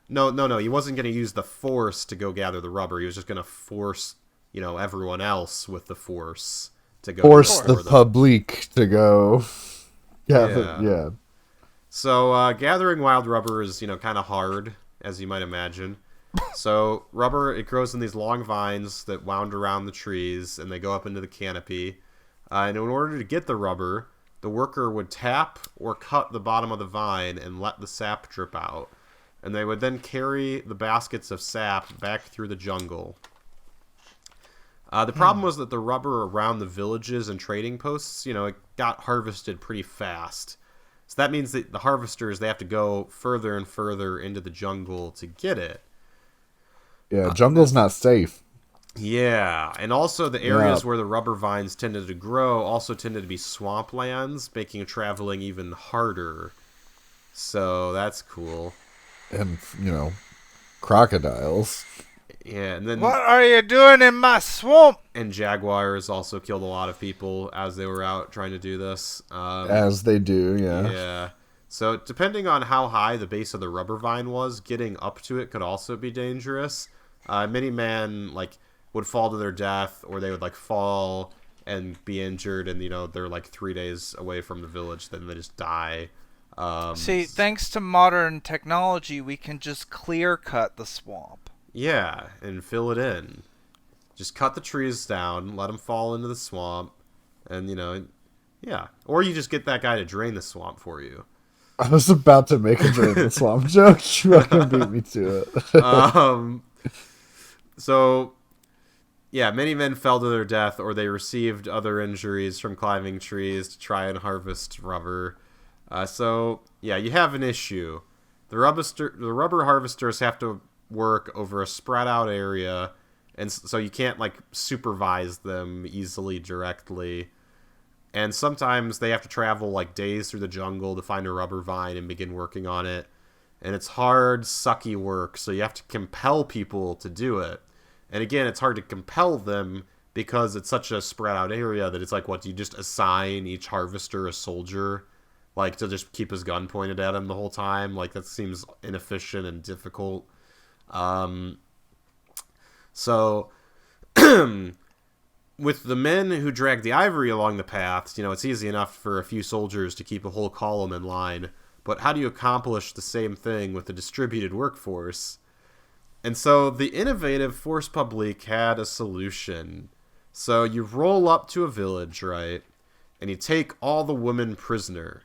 No, he wasn't going to use the force to go gather the rubber. He was just going to force, you know, everyone else with the force to go Force before the them. public to go. Yeah. Yeah. So gathering wild rubber is, you know, kind of hard, as you might imagine. So rubber, it grows in these long vines that wound around the trees, and they go up into the canopy. And in order to get the rubber, the worker would tap or cut the bottom of the vine and let the sap drip out. And they would then carry the baskets of sap back through the jungle. The problem was that the rubber around the villages and trading posts, you know, it got harvested pretty fast. So that means that the harvesters, they have to go further and further into the jungle to get it. Yeah, jungle's not safe. Yeah, and also the areas where the rubber vines tended to grow also tended to be swamplands, making traveling even harder. So that's cool. And, you know, crocodiles. Yeah, and then What are you doing in my swamp? and jaguars also killed a lot of people as they were out trying to do this. As they do, yeah. Yeah. So depending on how high the base of the rubber vine was, getting up to it could also be dangerous. Many men like would fall to their death, or they would like fall and be injured, and they're like 3 days away from the village, then they just die. See, thanks to modern technology, we can just clear cut the swamp. Yeah, and fill it in. Just cut the trees down, let them fall into the swamp, and yeah. Or you just get that guy to drain the swamp for you. I was about to make a drain the swamp joke. You fucking beat me to it. So, yeah, many men fell to their death, or they received other injuries from climbing trees to try and harvest rubber. So, yeah, you have an issue. The rubber harvesters have to work over a spread out area, and so you can't like supervise them easily directly. And sometimes they have to travel like days through the jungle to find a rubber vine and begin working on it. And it's hard, sucky work, so you have to compel people to do it. And again, it's hard to compel them because it's such a spread out area that it's like, what, do you just assign each harvester a soldier, like to just keep his gun pointed at him the whole time? Like, that seems inefficient and difficult. So with the men who drag the ivory along the paths, it's easy enough for a few soldiers to keep a whole column in line. But how do you accomplish the same thing with a distributed workforce? And so the innovative Force Publique had a solution. So you roll up to a village, right? And you take all the women prisoner.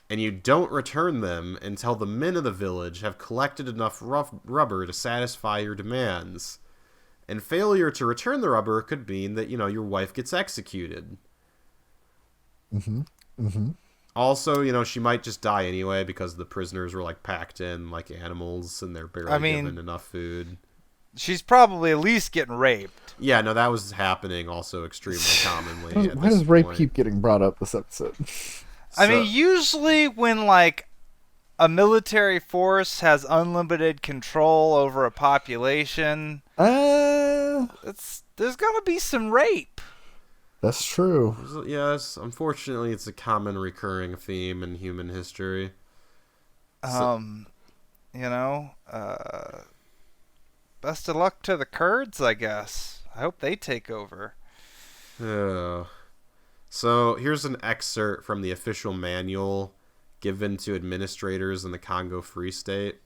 And you don't return them until the men of the village have collected enough rubber to satisfy your demands. And failure to return the rubber could mean that, your wife gets executed. Mm-hmm. Mm-hmm. Also, she might just die anyway because the prisoners were, like, packed in like animals and they're barely given enough food. She's probably at least getting raped. Yeah, no, that was happening also extremely commonly. Why does rape keep getting brought up this episode? I mean, usually when, like, a military force has unlimited control over a population, there's gonna be some rape. That's true. Yes, unfortunately, it's a common recurring theme in human history. Best of luck to the Kurds, I guess. I hope they take over. Yeah. So here's an excerpt from the official manual given to administrators in the Congo Free State.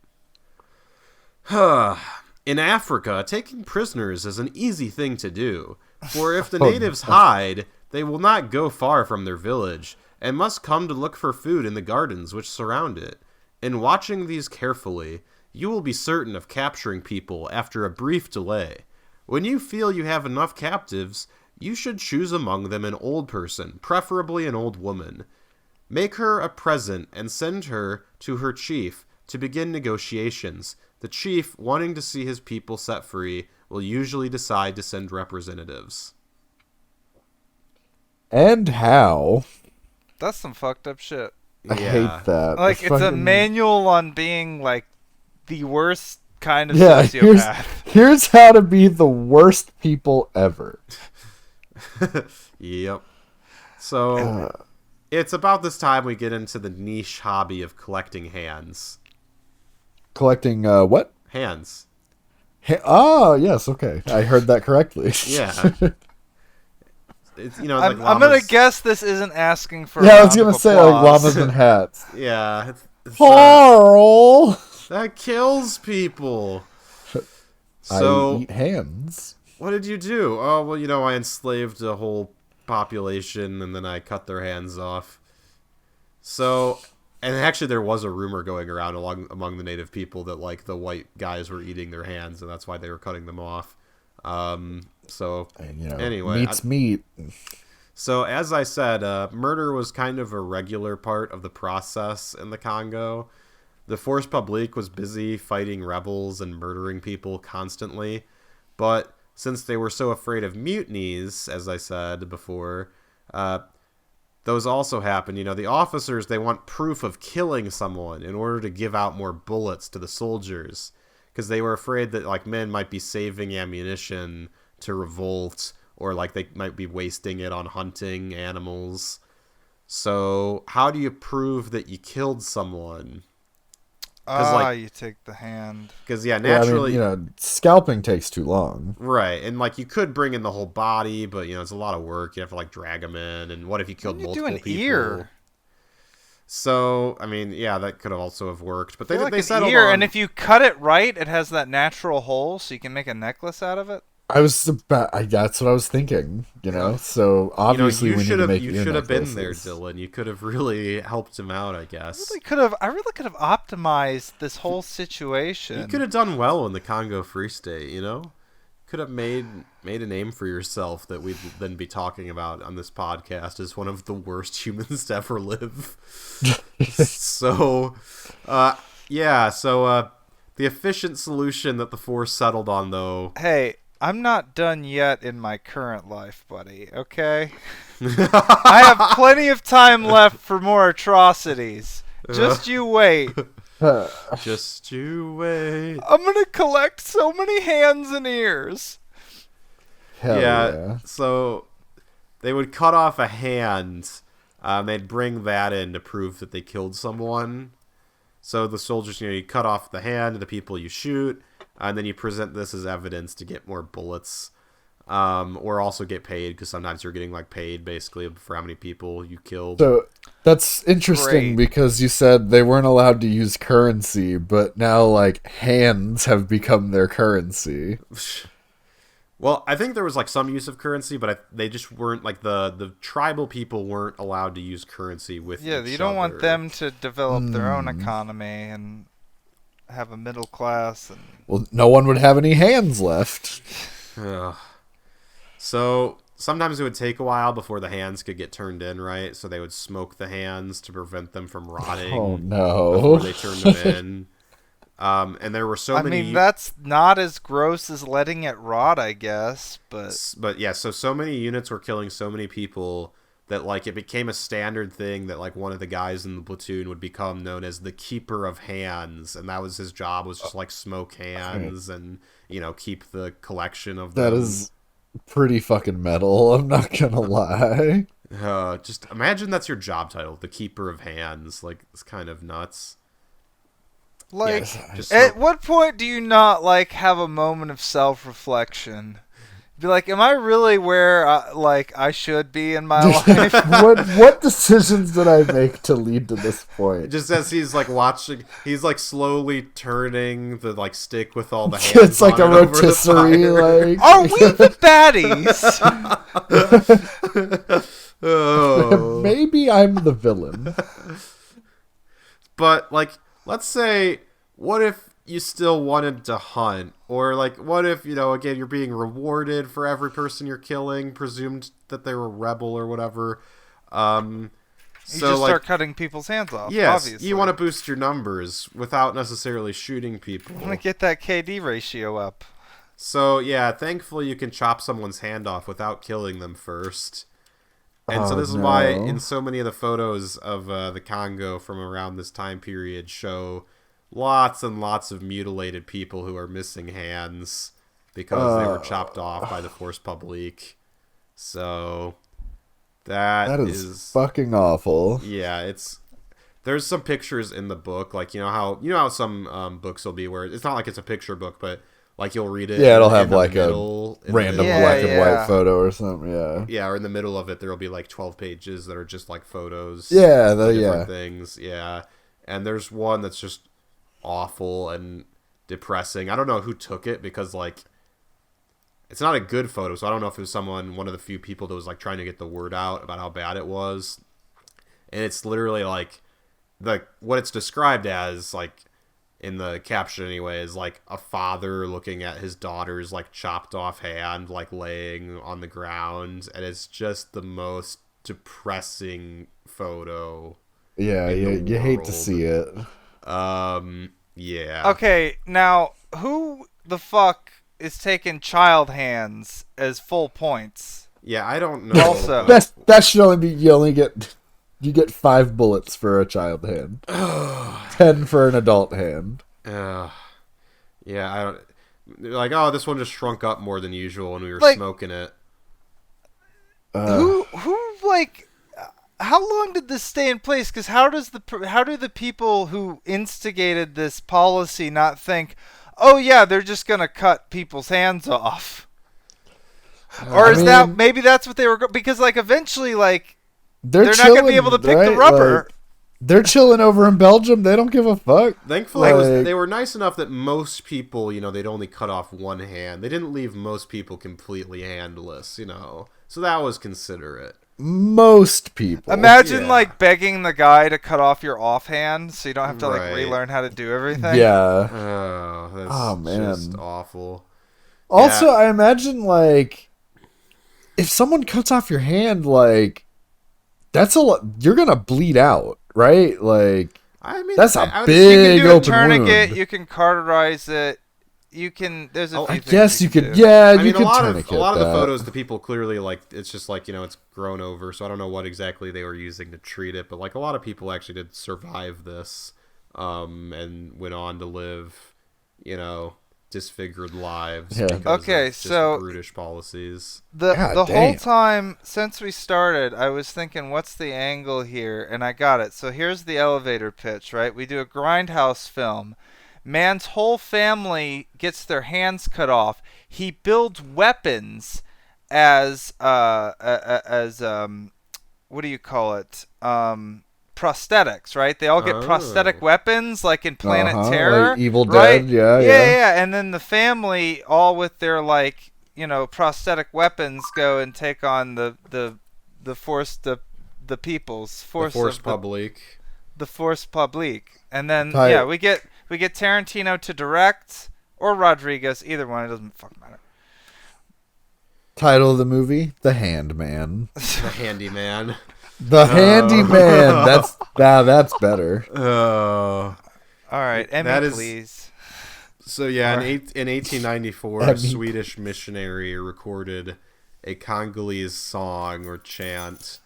In Africa, taking prisoners is an easy thing to do, for if the natives hide, they will not go far from their village, and must come to look for food in the gardens which surround it. In watching these carefully, you will be certain of capturing people after a brief delay. When you feel you have enough captives, you should choose among them an old person, preferably an old woman. Make her a present and send her to her chief to begin negotiations. The chief, wanting to see his people set free, will usually decide to send representatives. And how? That's some fucked up shit. I hate that. Like, it's a manual on being, like, the worst kind of sociopath. Here's how to be the worst people ever. Yep. So, it's about this time we get into the niche hobby of collecting hands. Collecting, what? Hands. Oh, yes, okay. I heard that correctly. Yeah. It's, I'm going to guess this isn't asking for I was going to say, like, llamas and hats. Yeah. Carl! That kills people. So, I eat hands. What did you do? Oh, well, I enslaved a whole population, and then I cut their hands off. So, and actually there was a rumor going around among the native people that, like, the white guys were eating their hands, and that's why they were cutting them off. Anyway. Meat's meat. So, as I said, murder was kind of a regular part of the process in the Congo. The Force Publique was busy fighting rebels and murdering people constantly, but since they were so afraid of mutinies, as I said before, those also happen. The officers, they want proof of killing someone in order to give out more bullets to the soldiers, because they were afraid that, like, men might be saving ammunition to revolt, or, like, they might be wasting it on hunting animals. So, how do you prove that you killed someone? You take the hand. Because, naturally... Yeah, I mean, scalping takes too long. Right, and, like, you could bring in the whole body, but, it's a lot of work. You have to, like, drag them in, and what if you killed multiple people? Ear? So, I mean, that could also have worked. But they settled ear, on... And if you cut it right, it has that natural hole, so you can make a necklace out of it? That's what I was thinking, So, obviously, we need to make you should have been there, Dylan. You could have really helped him out, I guess. I really could have optimized this whole situation. You could have done well in the Congo Free State, Could have made a name for yourself that we'd then be talking about on this podcast as one of the worst humans to ever live. So, the efficient solution that the Force settled on, though... Hey, I'm not done yet in my current life, buddy, okay? I have plenty of time left for more atrocities. Just you wait. Just you wait. I'm gonna collect so many hands and ears. Hell yeah. So they would cut off a hand. They'd bring that in to prove that they killed someone. So the soldiers, you cut off the hand of the people you shoot, and then you present this as evidence to get more bullets. Or also get paid, because sometimes you're getting paid basically for how many people you killed. So that's interesting because you said they weren't allowed to use currency, but now hands have become their currency. Well, I think there was some use of currency, but they just weren't the tribal people weren't allowed to use currency with each other. You don't want them to develop their own economy and have a middle class. Well, no one would have any hands left. So sometimes it would take a while before the hands could get turned in, right? So they would smoke the hands to prevent them from rotting. Oh no! Before they turned them in. And there were so many... I mean, that's not as gross as letting it rot, I guess, but yeah, so many units were killing so many people that it became a standard thing that one of the guys in the platoon would become known as the keeper of hands, and that was his job, was just smoke hands and keep the collection of them. That is pretty fucking metal, I'm not gonna lie. Just imagine that's your job title, the keeper of hands. It's kind of nuts. At what point do you not have a moment of self-reflection? Be am I really where I should be in my life? What decisions did I make to lead to this point? Just as he's watching, he's slowly turning the stick with all the hands. It's like a rotisserie. Are we the baddies? Oh. Maybe I'm the villain. But let's say, what if you still wanted to hunt? Or, what if, again, you're being rewarded for every person you're killing, presumed that they were a rebel or whatever. You just start cutting people's hands off, yes, obviously. You want to boost your numbers without necessarily shooting people. You want to get that KD ratio up. So, yeah, thankfully you can chop someone's hand off without killing them first. And so this is why in so many of the photos of the Congo from around this time period show lots and lots of mutilated people who are missing hands because they were chopped off by the Force Publique. So that is fucking awful. Yeah, there's some pictures in the book, you know how some books will be where it's not like it's a picture book, but you'll read it. Yeah, it'll have a random black and white photo or something. Yeah. Yeah, or in the middle of it, there'll be 12 pages that are just photos. Yeah, different things. Yeah, and there's one that's just awful and depressing. I don't know who took it because it's not a good photo, so I don't know if it was one of the few people that was trying to get the word out about how bad it was. And it's literally what it's described as in the caption anyway, is a father looking at his daughter's chopped off hand laying on the ground, and it's just the most depressing photo. Yeah, you hate to see it. Yeah. Okay, now who the fuck is taking child hands as full points? Yeah, I don't know. Also, that should only be you get 5 bullets for a child hand. 10 for an adult hand. Yeah, I don't... this one just shrunk up more than usual when we were smoking it. Who how long did this stay in place? Because how do the people who instigated this policy not think, oh yeah, they're just gonna cut people's hands off? Or maybe that's what they were because like eventually like they're not gonna be able to pick the rubber. Like, they're chilling over in Belgium. They don't give a fuck. Thankfully, they were nice enough that most people, they'd only cut off one hand. They didn't leave most people completely handless, So that was considerate. Most people. Imagine like begging the guy to cut off your offhand so you don't have to like relearn how to do everything. Yeah. That's just awful. Also, I imagine like if someone cuts off your hand, like that's a lot. You're gonna bleed out, right? Like that's a big open tourniquet. wound. You can cauterize it. You can. There's a few I things guess you could. do. Yeah, I mean, you could a lot tourniquet of the that. photos, the people clearly like it's just like it's grown over. So I don't know what exactly they were using to treat it, but like a lot of people actually did survive this, and went on to live, disfigured lives. Yeah. Because Okay, of just so brutish policies. The God whole damn. time since we started, I was thinking, what's the angle here? And I got it. So here's the elevator pitch, right? We do a grindhouse film. Man's whole family gets their hands cut off. He builds weapons as what do you call it? Prosthetics, right? They all get prosthetic weapons, like in Planet Terror, like Evil right? Dead, yeah. And then the family, all with their like prosthetic weapons, go and take on the force the people's force The force of public. the force publique, and then Tight. we get Tarantino to direct or Rodriguez, either one. It doesn't fucking matter. Title of the movie: The Handman. The handyman. The Handyman. That's better. All right, Emmy, please. So yeah, in 1894, a Swedish missionary recorded a Congolese song or chant.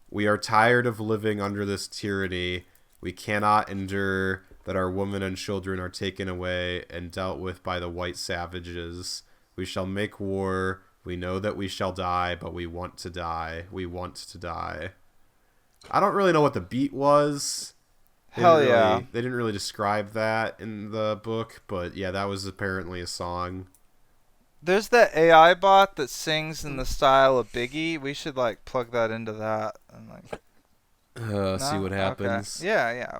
We are tired of living under this tyranny. We cannot endure that our women and children are taken away and dealt with by the white savages. We shall make war. We know that we shall die, but we want to die. We want to die. I don't really know what the beat was. They didn't really describe that in the book, but yeah, that was apparently a song. There's that AI bot that sings in the style of Biggie. We should like plug that into that and like see what happens. Okay. Yeah.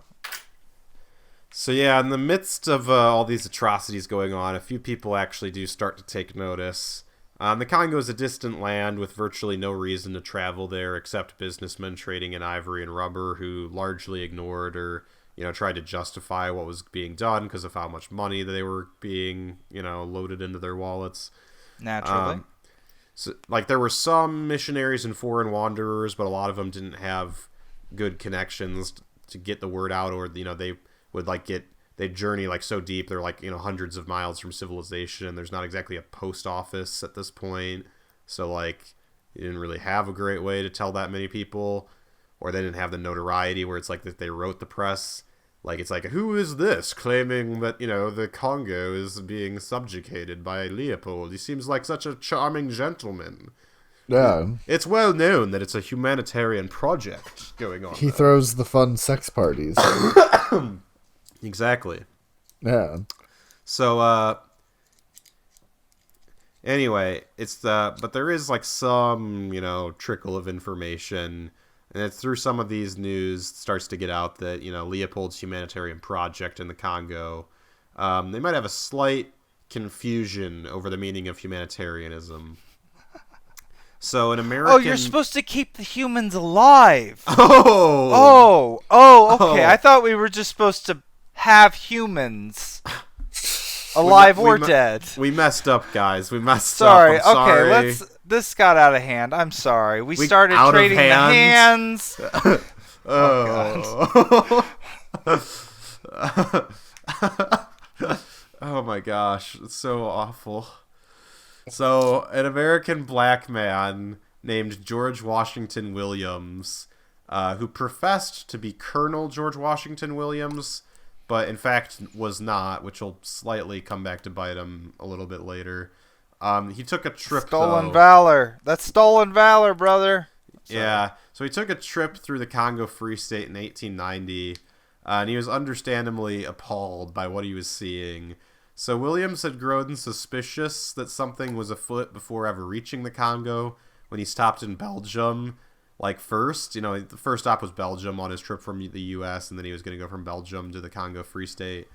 So yeah, in the midst of all these atrocities going on, a few people actually do start to take notice. The Congo is a distant land with virtually no reason to travel there except businessmen trading in ivory and rubber who largely ignored or, tried to justify what was being done because of how much money they were being, loaded into their wallets. Naturally. So, like, there were some missionaries and foreign wanderers, but a lot of them didn't have good connections to get the word out, or, they would, like, they'd journey like so deep. They're like, hundreds of miles from civilization. There's not exactly a post office at this point. So like you didn't really have a great way to tell that many people, or they didn't have the notoriety where it's like that they wrote the press. Like it's like, who is this claiming that, the Congo is being subjugated by Leopold? He seems like such a charming gentleman. Yeah. It's well known that it's a humanitarian project going on. He throws the fun sex parties. Exactly. Yeah. So, anyway, but there is like some, trickle of information, and it's through some of these news starts to get out that, Leopold's humanitarian project in the Congo, they might have a slight confusion over the meaning of humanitarianism. So an American... Oh, you're supposed to keep the humans alive. Oh, okay. I thought we were just supposed to have humans alive or dead. We messed up, guys. We messed up. I'm sorry. Okay, this got out of hand. I'm sorry. We started trading the hands. Oh. Oh my gosh, it's so awful. So, an American black man named George Washington Williams, who professed to be Colonel George Washington Williams, but in fact was not, which will slightly come back to bite him a little bit later. He took a trip. Stolen valor. That's stolen valor, brother. Yeah, so he took a trip through the Congo Free State in 1890, and he was understandably appalled by what he was seeing. So Williams had grown suspicious that something was afoot before ever reaching the Congo when he stopped in Belgium. Like first, the first stop was Belgium on his trip from the U.S., and then he was going to go from Belgium to the Congo Free State.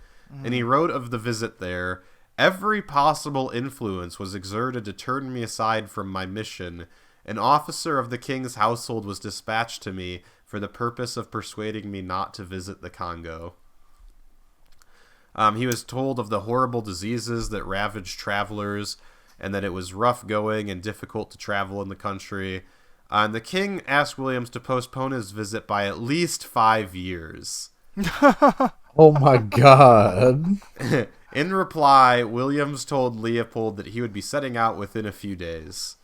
And he wrote of the visit there, "Every possible influence was exerted to turn me aside from my mission. An officer of the king's household was dispatched to me for the purpose of persuading me not to visit the Congo." He was told of the horrible diseases that ravaged travelers and that it was rough going and difficult to travel in the country. And the king asked Williams to postpone his visit by at least 5 years. Oh my god. In reply, Williams told Leopold that he would be setting out within a few days.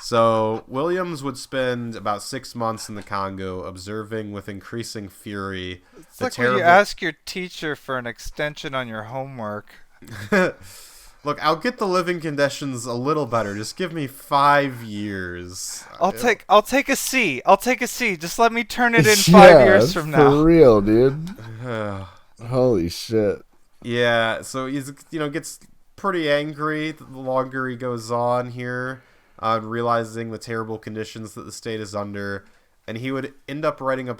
So Williams would spend about 6 months in the Congo, observing with increasing fury it's like when you ask your teacher for an extension on your homework. Look, I'll get the living conditions a little better. Just give me 5 years. I'll take a C. I'll take a C. Just let me turn it in 5 years from now. For real, dude. Holy shit. Yeah, so he's gets pretty angry the longer he goes on here. Realizing the terrible conditions that the state is under, and he would end up writing a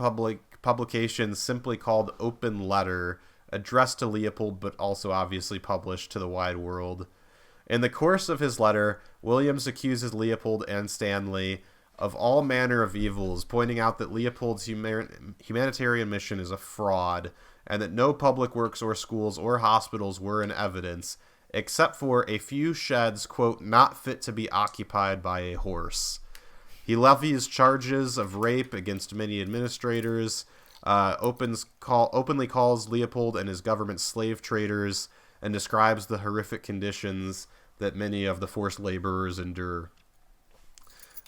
publication simply called Open Letter, addressed to Leopold but also obviously published to the wide world. In the course of his letter, Williams accuses Leopold and Stanley of all manner of evils, pointing out that Leopold's humanitarian mission is a fraud, and that no public works or schools or hospitals were in evidence, except for a few sheds, quote, not fit to be occupied by a horse. He levies charges of rape against many administrators, openly calls Leopold and his government slave traders, and describes the horrific conditions that many of the forced laborers endure.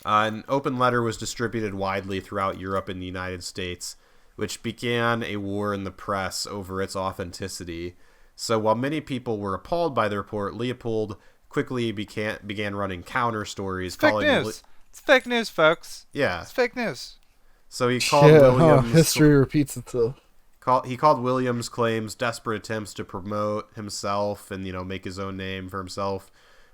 An open letter was distributed widely throughout Europe and the United States, which began a war in the press over its authenticity. So while many people were appalled by the report, Leopold quickly began running counter stories. It's fake news. It's fake news, folks. Yeah. It's fake news. So he called Williams... history repeats itself. He called Williams' claims desperate attempts to promote himself and, make his own name for himself.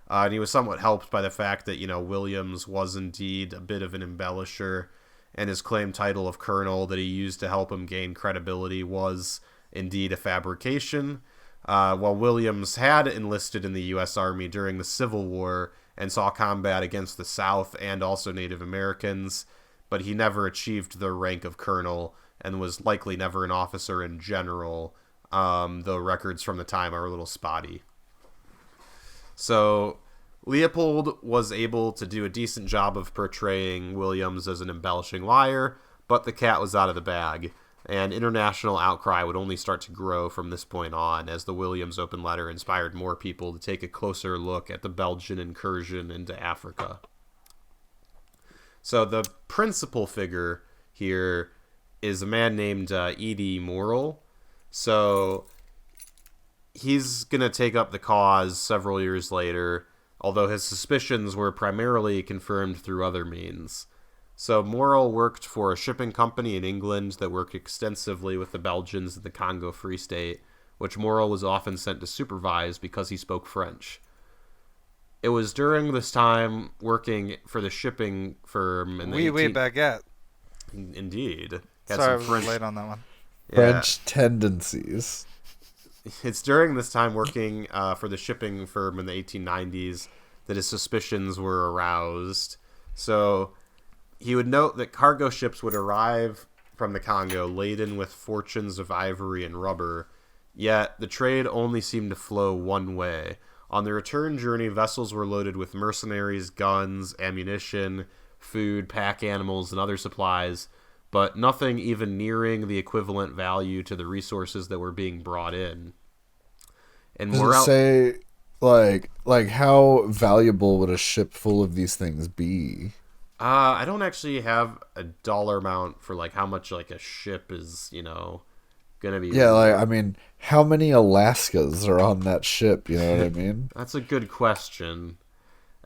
And he was somewhat helped by the fact that, Williams was indeed a bit of an embellisher, and his claimed title of colonel that he used to help him gain credibility was indeed a fabrication. While Williams had enlisted in the U.S. Army during the Civil War and saw combat against the South and also Native Americans, but he never achieved the rank of colonel and was likely never an officer in general, though records from the time are a little spotty. So Leopold was able to do a decent job of portraying Williams as an embellishing liar, but the cat was out of the bag. And international outcry would only start to grow from this point on, as the Williams open letter inspired more people to take a closer look at the Belgian incursion into Africa. So the principal figure here is a man named Edie Morrell. So he's going to take up the cause several years later, although his suspicions were primarily confirmed through other means. So Morrell worked for a shipping company in England that worked extensively with the Belgians in the Congo Free State, which Morrell was often sent to supervise because he spoke French. It was during this time working for the shipping firm in the baguette. Indeed. Sorry, I was late on that one. French tendencies. It's during this time working for the shipping firm in the 1890s that his suspicions were aroused. So he would note that cargo ships would arrive from the Congo laden with fortunes of ivory and rubber, yet the trade only seemed to flow one way. On the return journey, vessels were loaded with mercenaries, guns, ammunition, food, pack animals, and other supplies, but nothing even nearing the equivalent value to the resources that were being brought in. And does it say, like how valuable would a ship full of these things be? I don't actually have a dollar amount for how much a ship is, gonna be. Yeah, how many Alaskas are on that ship? You know what I mean? That's a good question.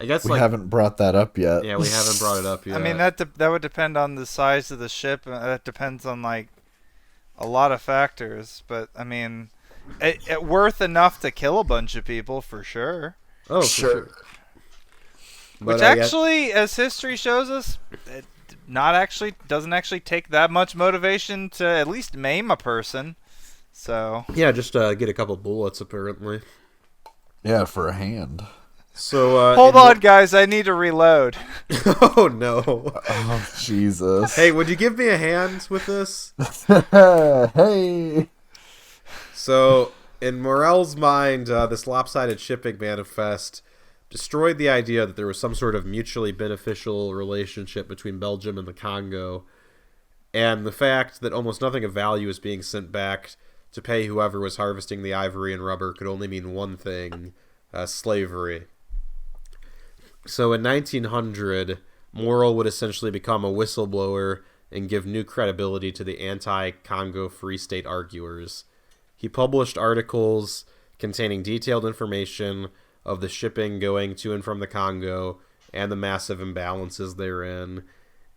I guess we haven't brought that up yet. Yeah, we haven't brought it up yet. I mean, that would depend on the size of the ship. That depends on like a lot of factors. But I mean, it worth enough to kill a bunch of people for sure. Oh, sure. Which actually, as history shows us, it doesn't actually take that much motivation to at least maim a person. So yeah, just get a couple bullets apparently. Yeah, for a hand. So hold on, guys. I need to reload. Oh no! Oh Jesus! Hey, would you give me a hand with this? Hey. So, in Morel's mind, this lopsided shipping manifest destroyed the idea that there was some sort of mutually beneficial relationship between Belgium and the Congo, and the fact that almost nothing of value is being sent back to pay whoever was harvesting the ivory and rubber could only mean one thing: slavery. So in 1900, Morel would essentially become a whistleblower and give new credibility to the anti-Congo Free State arguers. He published articles containing detailed information of the shipping going to and from the Congo and the massive imbalances therein.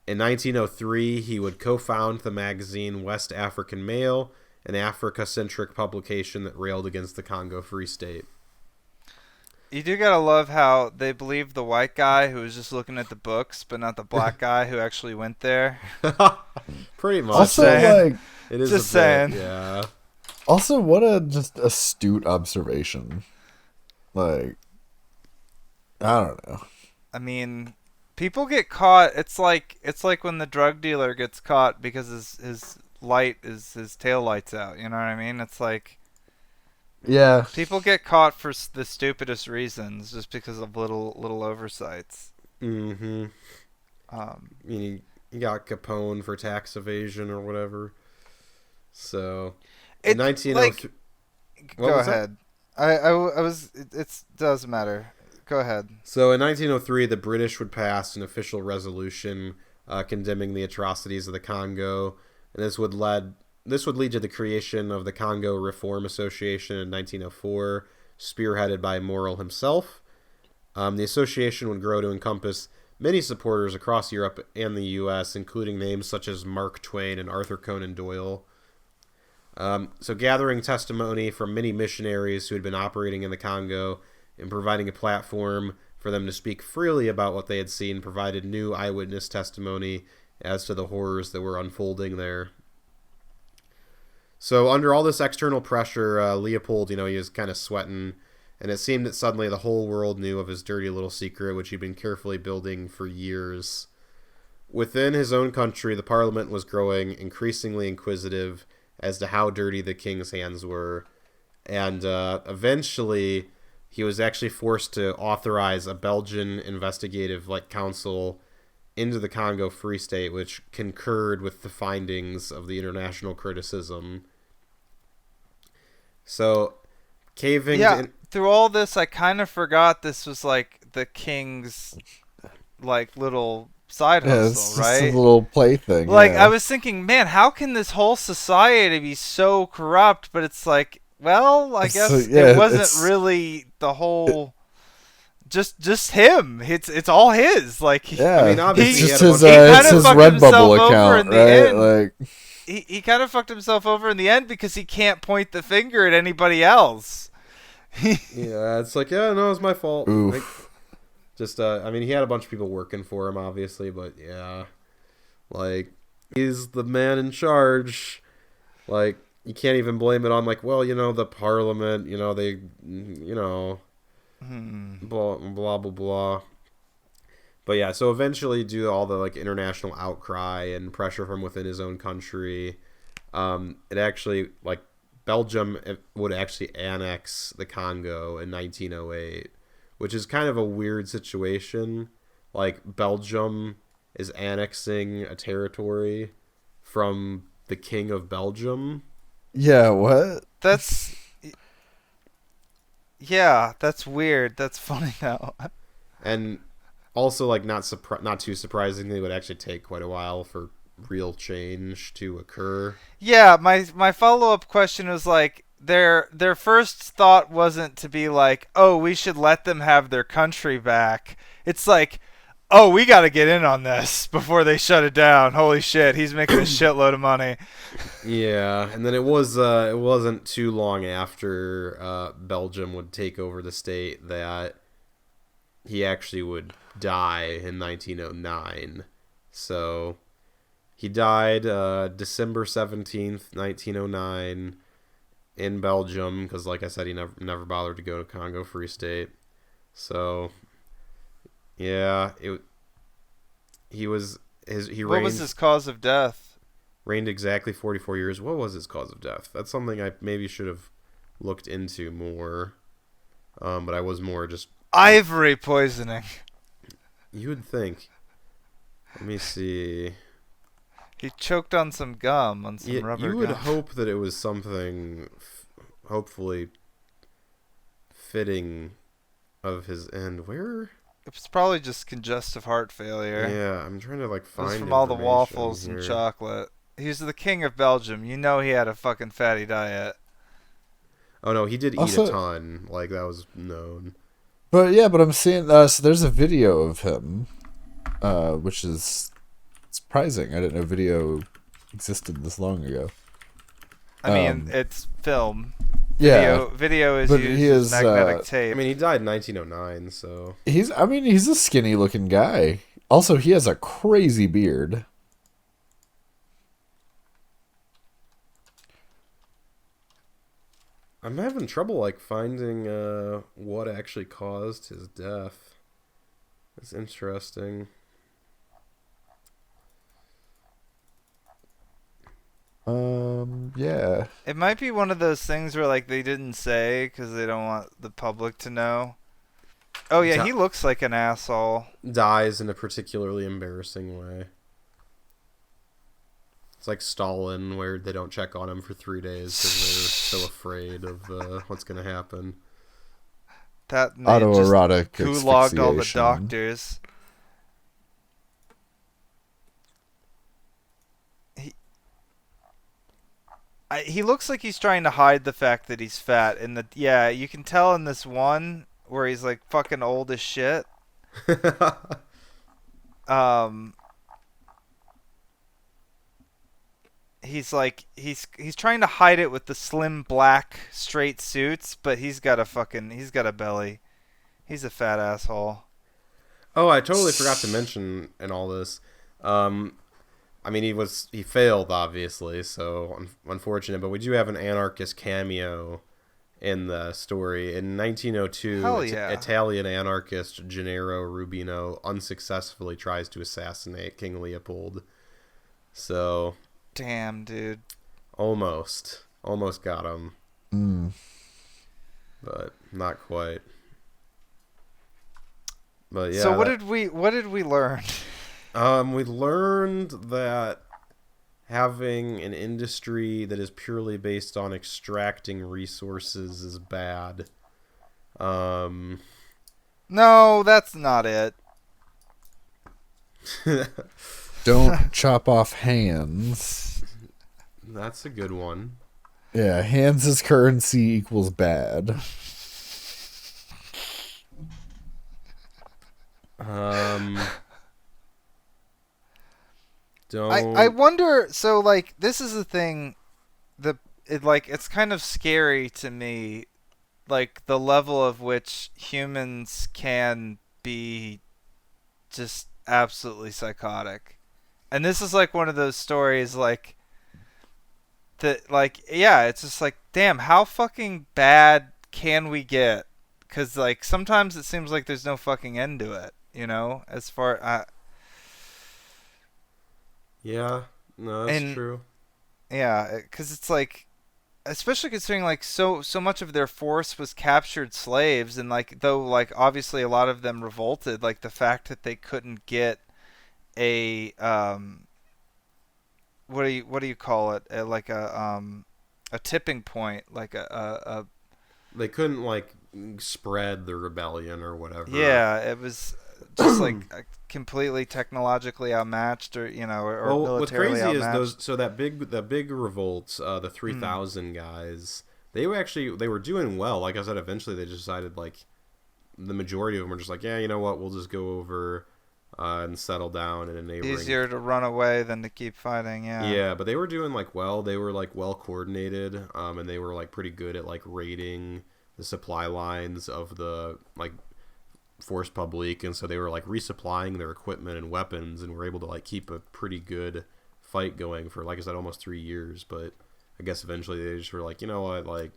In 1903, he would co-found the magazine West African Mail, an Africa-centric publication that railed against the Congo Free State. You do gotta love how they believe the white guy who was just looking at the books, but not the black guy who actually went there. Pretty much. Also, like, it is just saying. Yeah. Also, what a just astute observation. Like, I don't know. I mean, people get caught. It's like when the drug dealer gets caught because his tail lights out. You know what I mean? It's like. Yeah. People get caught for the stupidest reasons just because of little oversights. Mm-hmm. You got Capone for tax evasion or whatever. So, in 1903... Go ahead. I was... It doesn't matter. Go ahead. So, in 1903, the British would pass an official resolution condemning the atrocities of the Congo, and this would lead to the creation of the Congo Reform Association in 1904, spearheaded by Morel himself. The association would grow to encompass many supporters across Europe and the U.S., including names such as Mark Twain and Arthur Conan Doyle. So gathering testimony from many missionaries who had been operating in the Congo and providing a platform for them to speak freely about what they had seen provided new eyewitness testimony as to the horrors that were unfolding there. So under all this external pressure, Leopold, he was kind of sweating, and it seemed that suddenly the whole world knew of his dirty little secret, which he'd been carefully building for years. Within his own country, the parliament was growing increasingly inquisitive as to how dirty the king's hands were, and eventually he was actually forced to authorize a Belgian investigative council into the Congo Free State, which concurred with the findings of the international criticism. So, through all this, I kind of forgot this was the king's little side hustle, right? Just a little plaything. I was thinking, man, how can this whole society be so corrupt? But it's well, I guess it wasn't really the whole. Just him. It's all his. I mean, obviously, it's just his Redbubble account, right? He kind of fucked himself over in the end because he can't point the finger at anybody else. Yeah, it's it's my fault. Oof. I mean, he had a bunch of people working for him, obviously, but yeah, he's the man in charge. You can't even blame it on the parliament. They, blah blah blah blah. But yeah, so eventually, due to all the international outcry and pressure from within his own country, it actually Belgium would actually annex the Congo in 1908, which is kind of a weird situation. Belgium is annexing a territory from the King of Belgium. Yeah, what? That's weird. That's funny though. And also, not too surprisingly, it would actually take quite a while for real change to occur. Yeah, my follow-up question was their first thought wasn't to be oh, we should let them have their country back. it's like, oh, we got to get in on this before they shut it down. Holy shit, he's making a shitload of money. Yeah, and then it wasn't too long after Belgium would take over the state that he actually would die in 1909. So he died December 17th, 1909 in Belgium because, like I said, he never bothered to go to Congo Free State. So yeah, he was he What was his cause of death? Reigned exactly 44 years. What was his cause of death? That's something I maybe should have looked into more. But I was more just Ivory poisoning. You would think. Let me see. He choked on some gum, on some rubber gum. You would hope that it was something, hopefully, fitting of his end. Where? It's probably just congestive heart failure. Yeah, I'm trying to find. It was from all the waffles and chocolate. He's the king of Belgium. You know he had a fucking fatty diet. Oh no, he did eat a ton. That was known. But I'm seeing. So there's a video of him, which is surprising. I didn't know video existed this long ago. I mean, it's film. Yeah, video is used as magnetic tape. I mean, he died in 1909, so he's a skinny looking guy. Also, he has a crazy beard. I'm having trouble finding what actually caused his death. It's interesting. Yeah. It might be one of those things where they didn't say because they don't want the public to know. Oh yeah, he looks like an asshole. Dies in a particularly embarrassing way. It's like Stalin, where they don't check on him for 3 days because they're so afraid of what's going to happen. That autoerotic gulagged all the doctors. He looks like he's trying to hide the fact that he's fat. You can tell in this one where he's fucking old as shit. He's trying to hide it with the slim black straight suits, but he's got a belly. He's a fat asshole. Oh, I totally forgot to mention in all this. I mean, he failed obviously, so unfortunate. But we do have an anarchist cameo in the story. In 1902, Italian anarchist Gennaro Rubino unsuccessfully tries to assassinate King Leopold. So, damn, dude. Almost got him. But not quite. But yeah. So what did we learn? We learned that having an industry that is purely based on extracting resources is bad. No, that's not it. Don't chop off hands. That's a good one. Yeah, hands as currency equals bad. I wonder. So this is the thing. It's kind of scary to me, the level of which humans can be just absolutely psychotic. And this is one of those stories that it's just damn, how fucking bad can we get? Because sometimes it seems like there's no fucking end to it, as far yeah, no, that's true. Yeah, because it's especially considering so much of their force was captured slaves, and though obviously a lot of them revolted, the fact that they couldn't get a what do you call it, a tipping point, they couldn't spread the rebellion or whatever. Yeah, it was just completely technologically outmatched, or militarily what's crazy outmatched. is the big revolts, the 3,000 guys, they were doing well. Like I said, eventually they decided the majority of them are just like, yeah, you know what, we'll just go over and settle down in a neighboring. Easier to run away than to keep fighting. Yeah. Yeah, but they were doing like well. They were like well coordinated, and they were like pretty good at like raiding the supply lines of the like force publique, and so they were like resupplying their equipment and weapons, and were able to like keep a pretty good fight going for, like I said, almost 3 years. But I guess eventually they just were like, you know what, like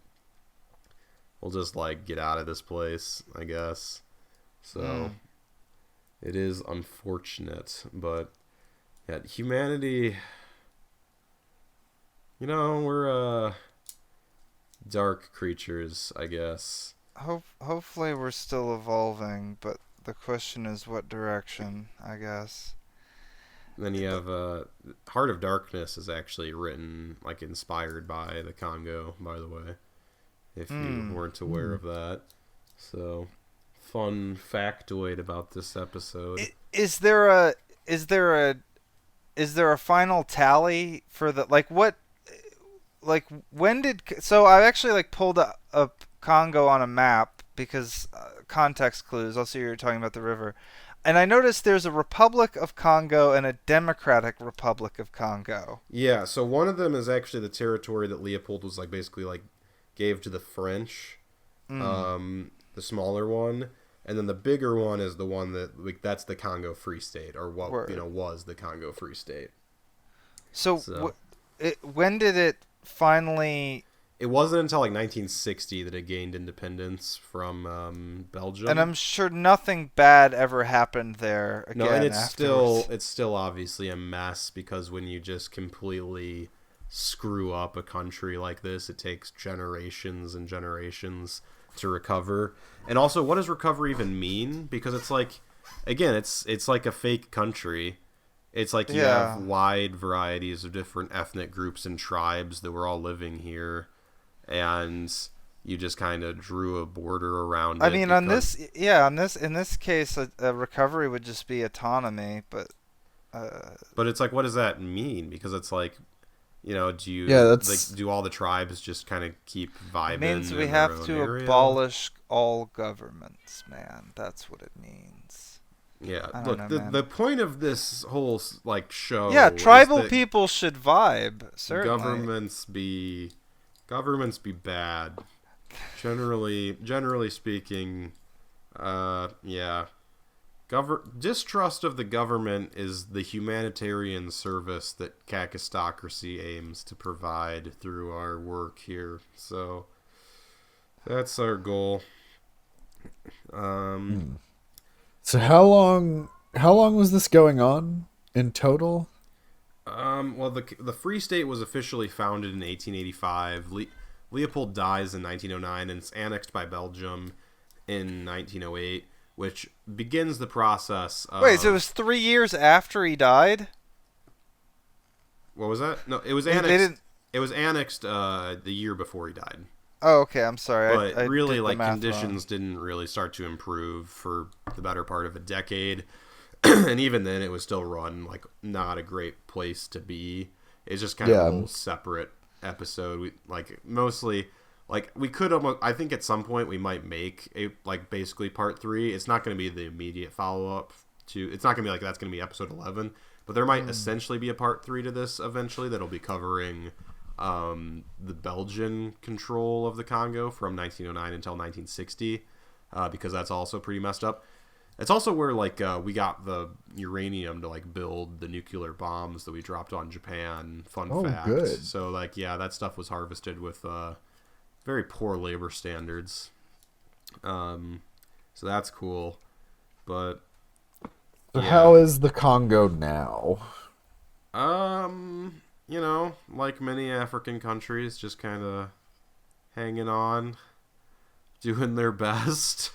we'll just like get out of this place, I guess. So it is unfortunate, but yeah, humanity, you know, we're dark creatures, I guess. Hopefully we're still evolving, but the question is what direction, I guess. Then you have Heart of Darkness is actually written, like, inspired by the Congo, by the way, if you weren't aware of that. So, fun factoid about this episode. Is there a final tally for the, like, what, like, when did, so I actually like pulled up Congo on a map because context clues. Also, you're talking about the river. And I noticed there's a Republic of Congo and a Democratic Republic of Congo. Yeah, so one of them is actually the territory that Leopold was like basically like gave to the French, the smaller one, and then the bigger one is the one that like, that's the Congo Free State, or what was the Congo Free State. So when did it finally? It wasn't until like 1960 that it gained independence from Belgium. And I'm sure nothing bad ever happened there again. No, and it's afterwards. still obviously a mess, because when you just completely screw up a country like this, it takes generations and generations to recover. And also, what does recover even mean? Because it's like, again, it's like a fake country. It's like you have wide varieties of different ethnic groups and tribes that were all living here, and you just kind of drew a border around it. I mean, in this case, a recovery would just be autonomy, but it's like, what does that mean? Because it's like, you know, do all the tribes just kind of keep vibing? It means we have to abolish all governments, man. That's what it means. Yeah, look, the point of this whole like show. Yeah, tribal people should vibe. Certainly, governments be bad. Generally speaking, yeah. Distrust of the government is the humanitarian service that Kakistocracy aims to provide through our work here. So that's our goal. So how long was this going on in total? Well, the Free State was officially founded in 1885. Leopold dies in 1909, and it's annexed by Belgium in 1908, which begins the process of... Wait, so it was 3 years after he died? What was that? No, it was annexed. It was annexed the year before he died. Oh, okay. I'm sorry. But I really, did the like, math conditions wrong. didn't really start to improve for the better part of a decade. And even then, it was still run like not a great place to be. It's just kind of a whole separate episode. We we could almost. I think at some point we might make a basically part 3. It's not going to be the immediate follow up to. It's not going to be like that's going to be episode 11. But there might essentially be a part 3 to this eventually that'll be covering the Belgian control of the Congo from 1909 until 1960, because that's also pretty messed up. It's also where we got the uranium to build the nuclear bombs that we dropped on Japan. Fun fact. Good. So that stuff was harvested with very poor labor standards. So that's cool. But how is the Congo now? You know, like many African countries, just kind of hanging on, doing their best.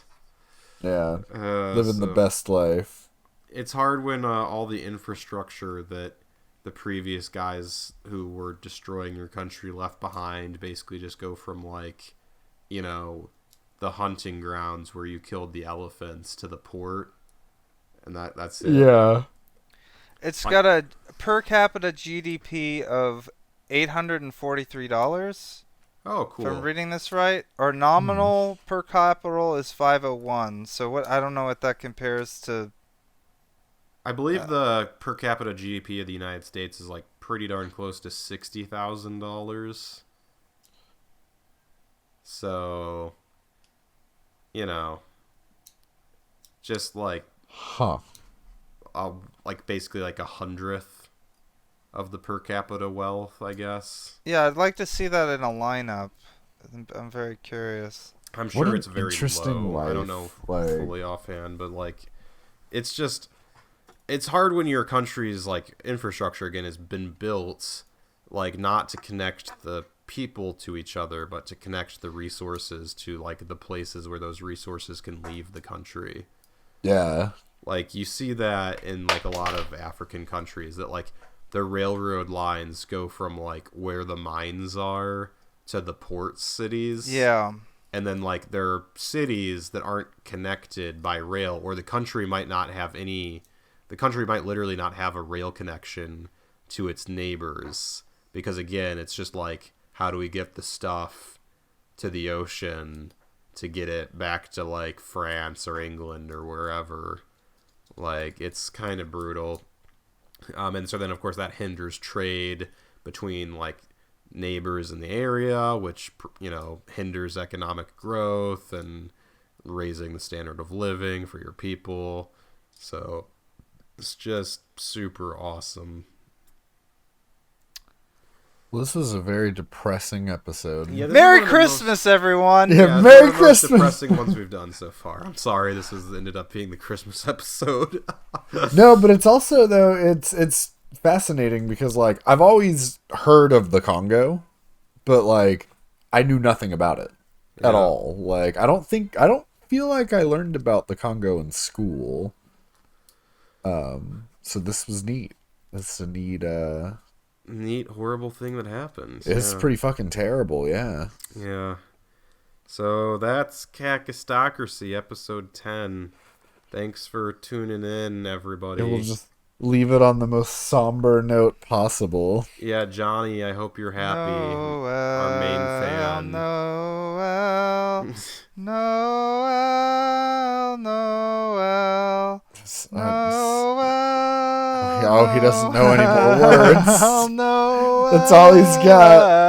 Yeah, living the best life. It's hard when all the infrastructure that the previous guys who were destroying your country left behind basically just go from the hunting grounds where you killed the elephants to the port, and that's it. Yeah. It's got a per capita GDP of $843. Oh, cool. If I'm reading this right. Our nominal per capita is 501. So what? I don't know what that compares to. I believe the per capita GDP of the United States is like pretty darn close to $60,000. So, you know, just like, like basically like 100th of the per capita wealth, I guess. Yeah, I'd like to see that in a lineup. I'm very curious. I'm sure it's very low. Life. I don't know fully offhand, but like, it's just, it's hard when your country's like infrastructure again has been built, like not to connect the people to each other, but to connect the resources to like the places where those resources can leave the country. Yeah. Like you see that in like a lot of African countries that like the railroad lines go from like where the mines are to the port cities. Yeah. And then like there are cities that aren't connected by rail, or the country might literally not have a rail connection to its neighbors, because again, it's just like, how do we get the stuff to the ocean to get it back to like France or England or wherever? Like, it's kind of brutal. And so then of course that hinders trade between like neighbors in the area, which, you know, hinders economic growth and raising the standard of living for your people. So it's just super awesome. Well, this was a very depressing episode. Yeah, Merry Christmas, everyone! Yeah, Merry Christmas! The most depressing ones we've done so far. I'm sorry, this has ended up being the Christmas episode. No, but it's also, though, it's fascinating because, like, I've always heard of the Congo, but, like, I knew nothing about it at all. Like, I don't feel like I learned about the Congo in school. So this was neat. This is a neat, horrible thing that happened. It's pretty fucking terrible, yeah. Yeah. So that's Kakistocracy, episode 10. Thanks for tuning in, everybody. We'll just leave it on the most somber note possible. Yeah, Johnny, I hope you're happy. Our main fan. Noel. Oh, he doesn't know any more words. That's all he's got.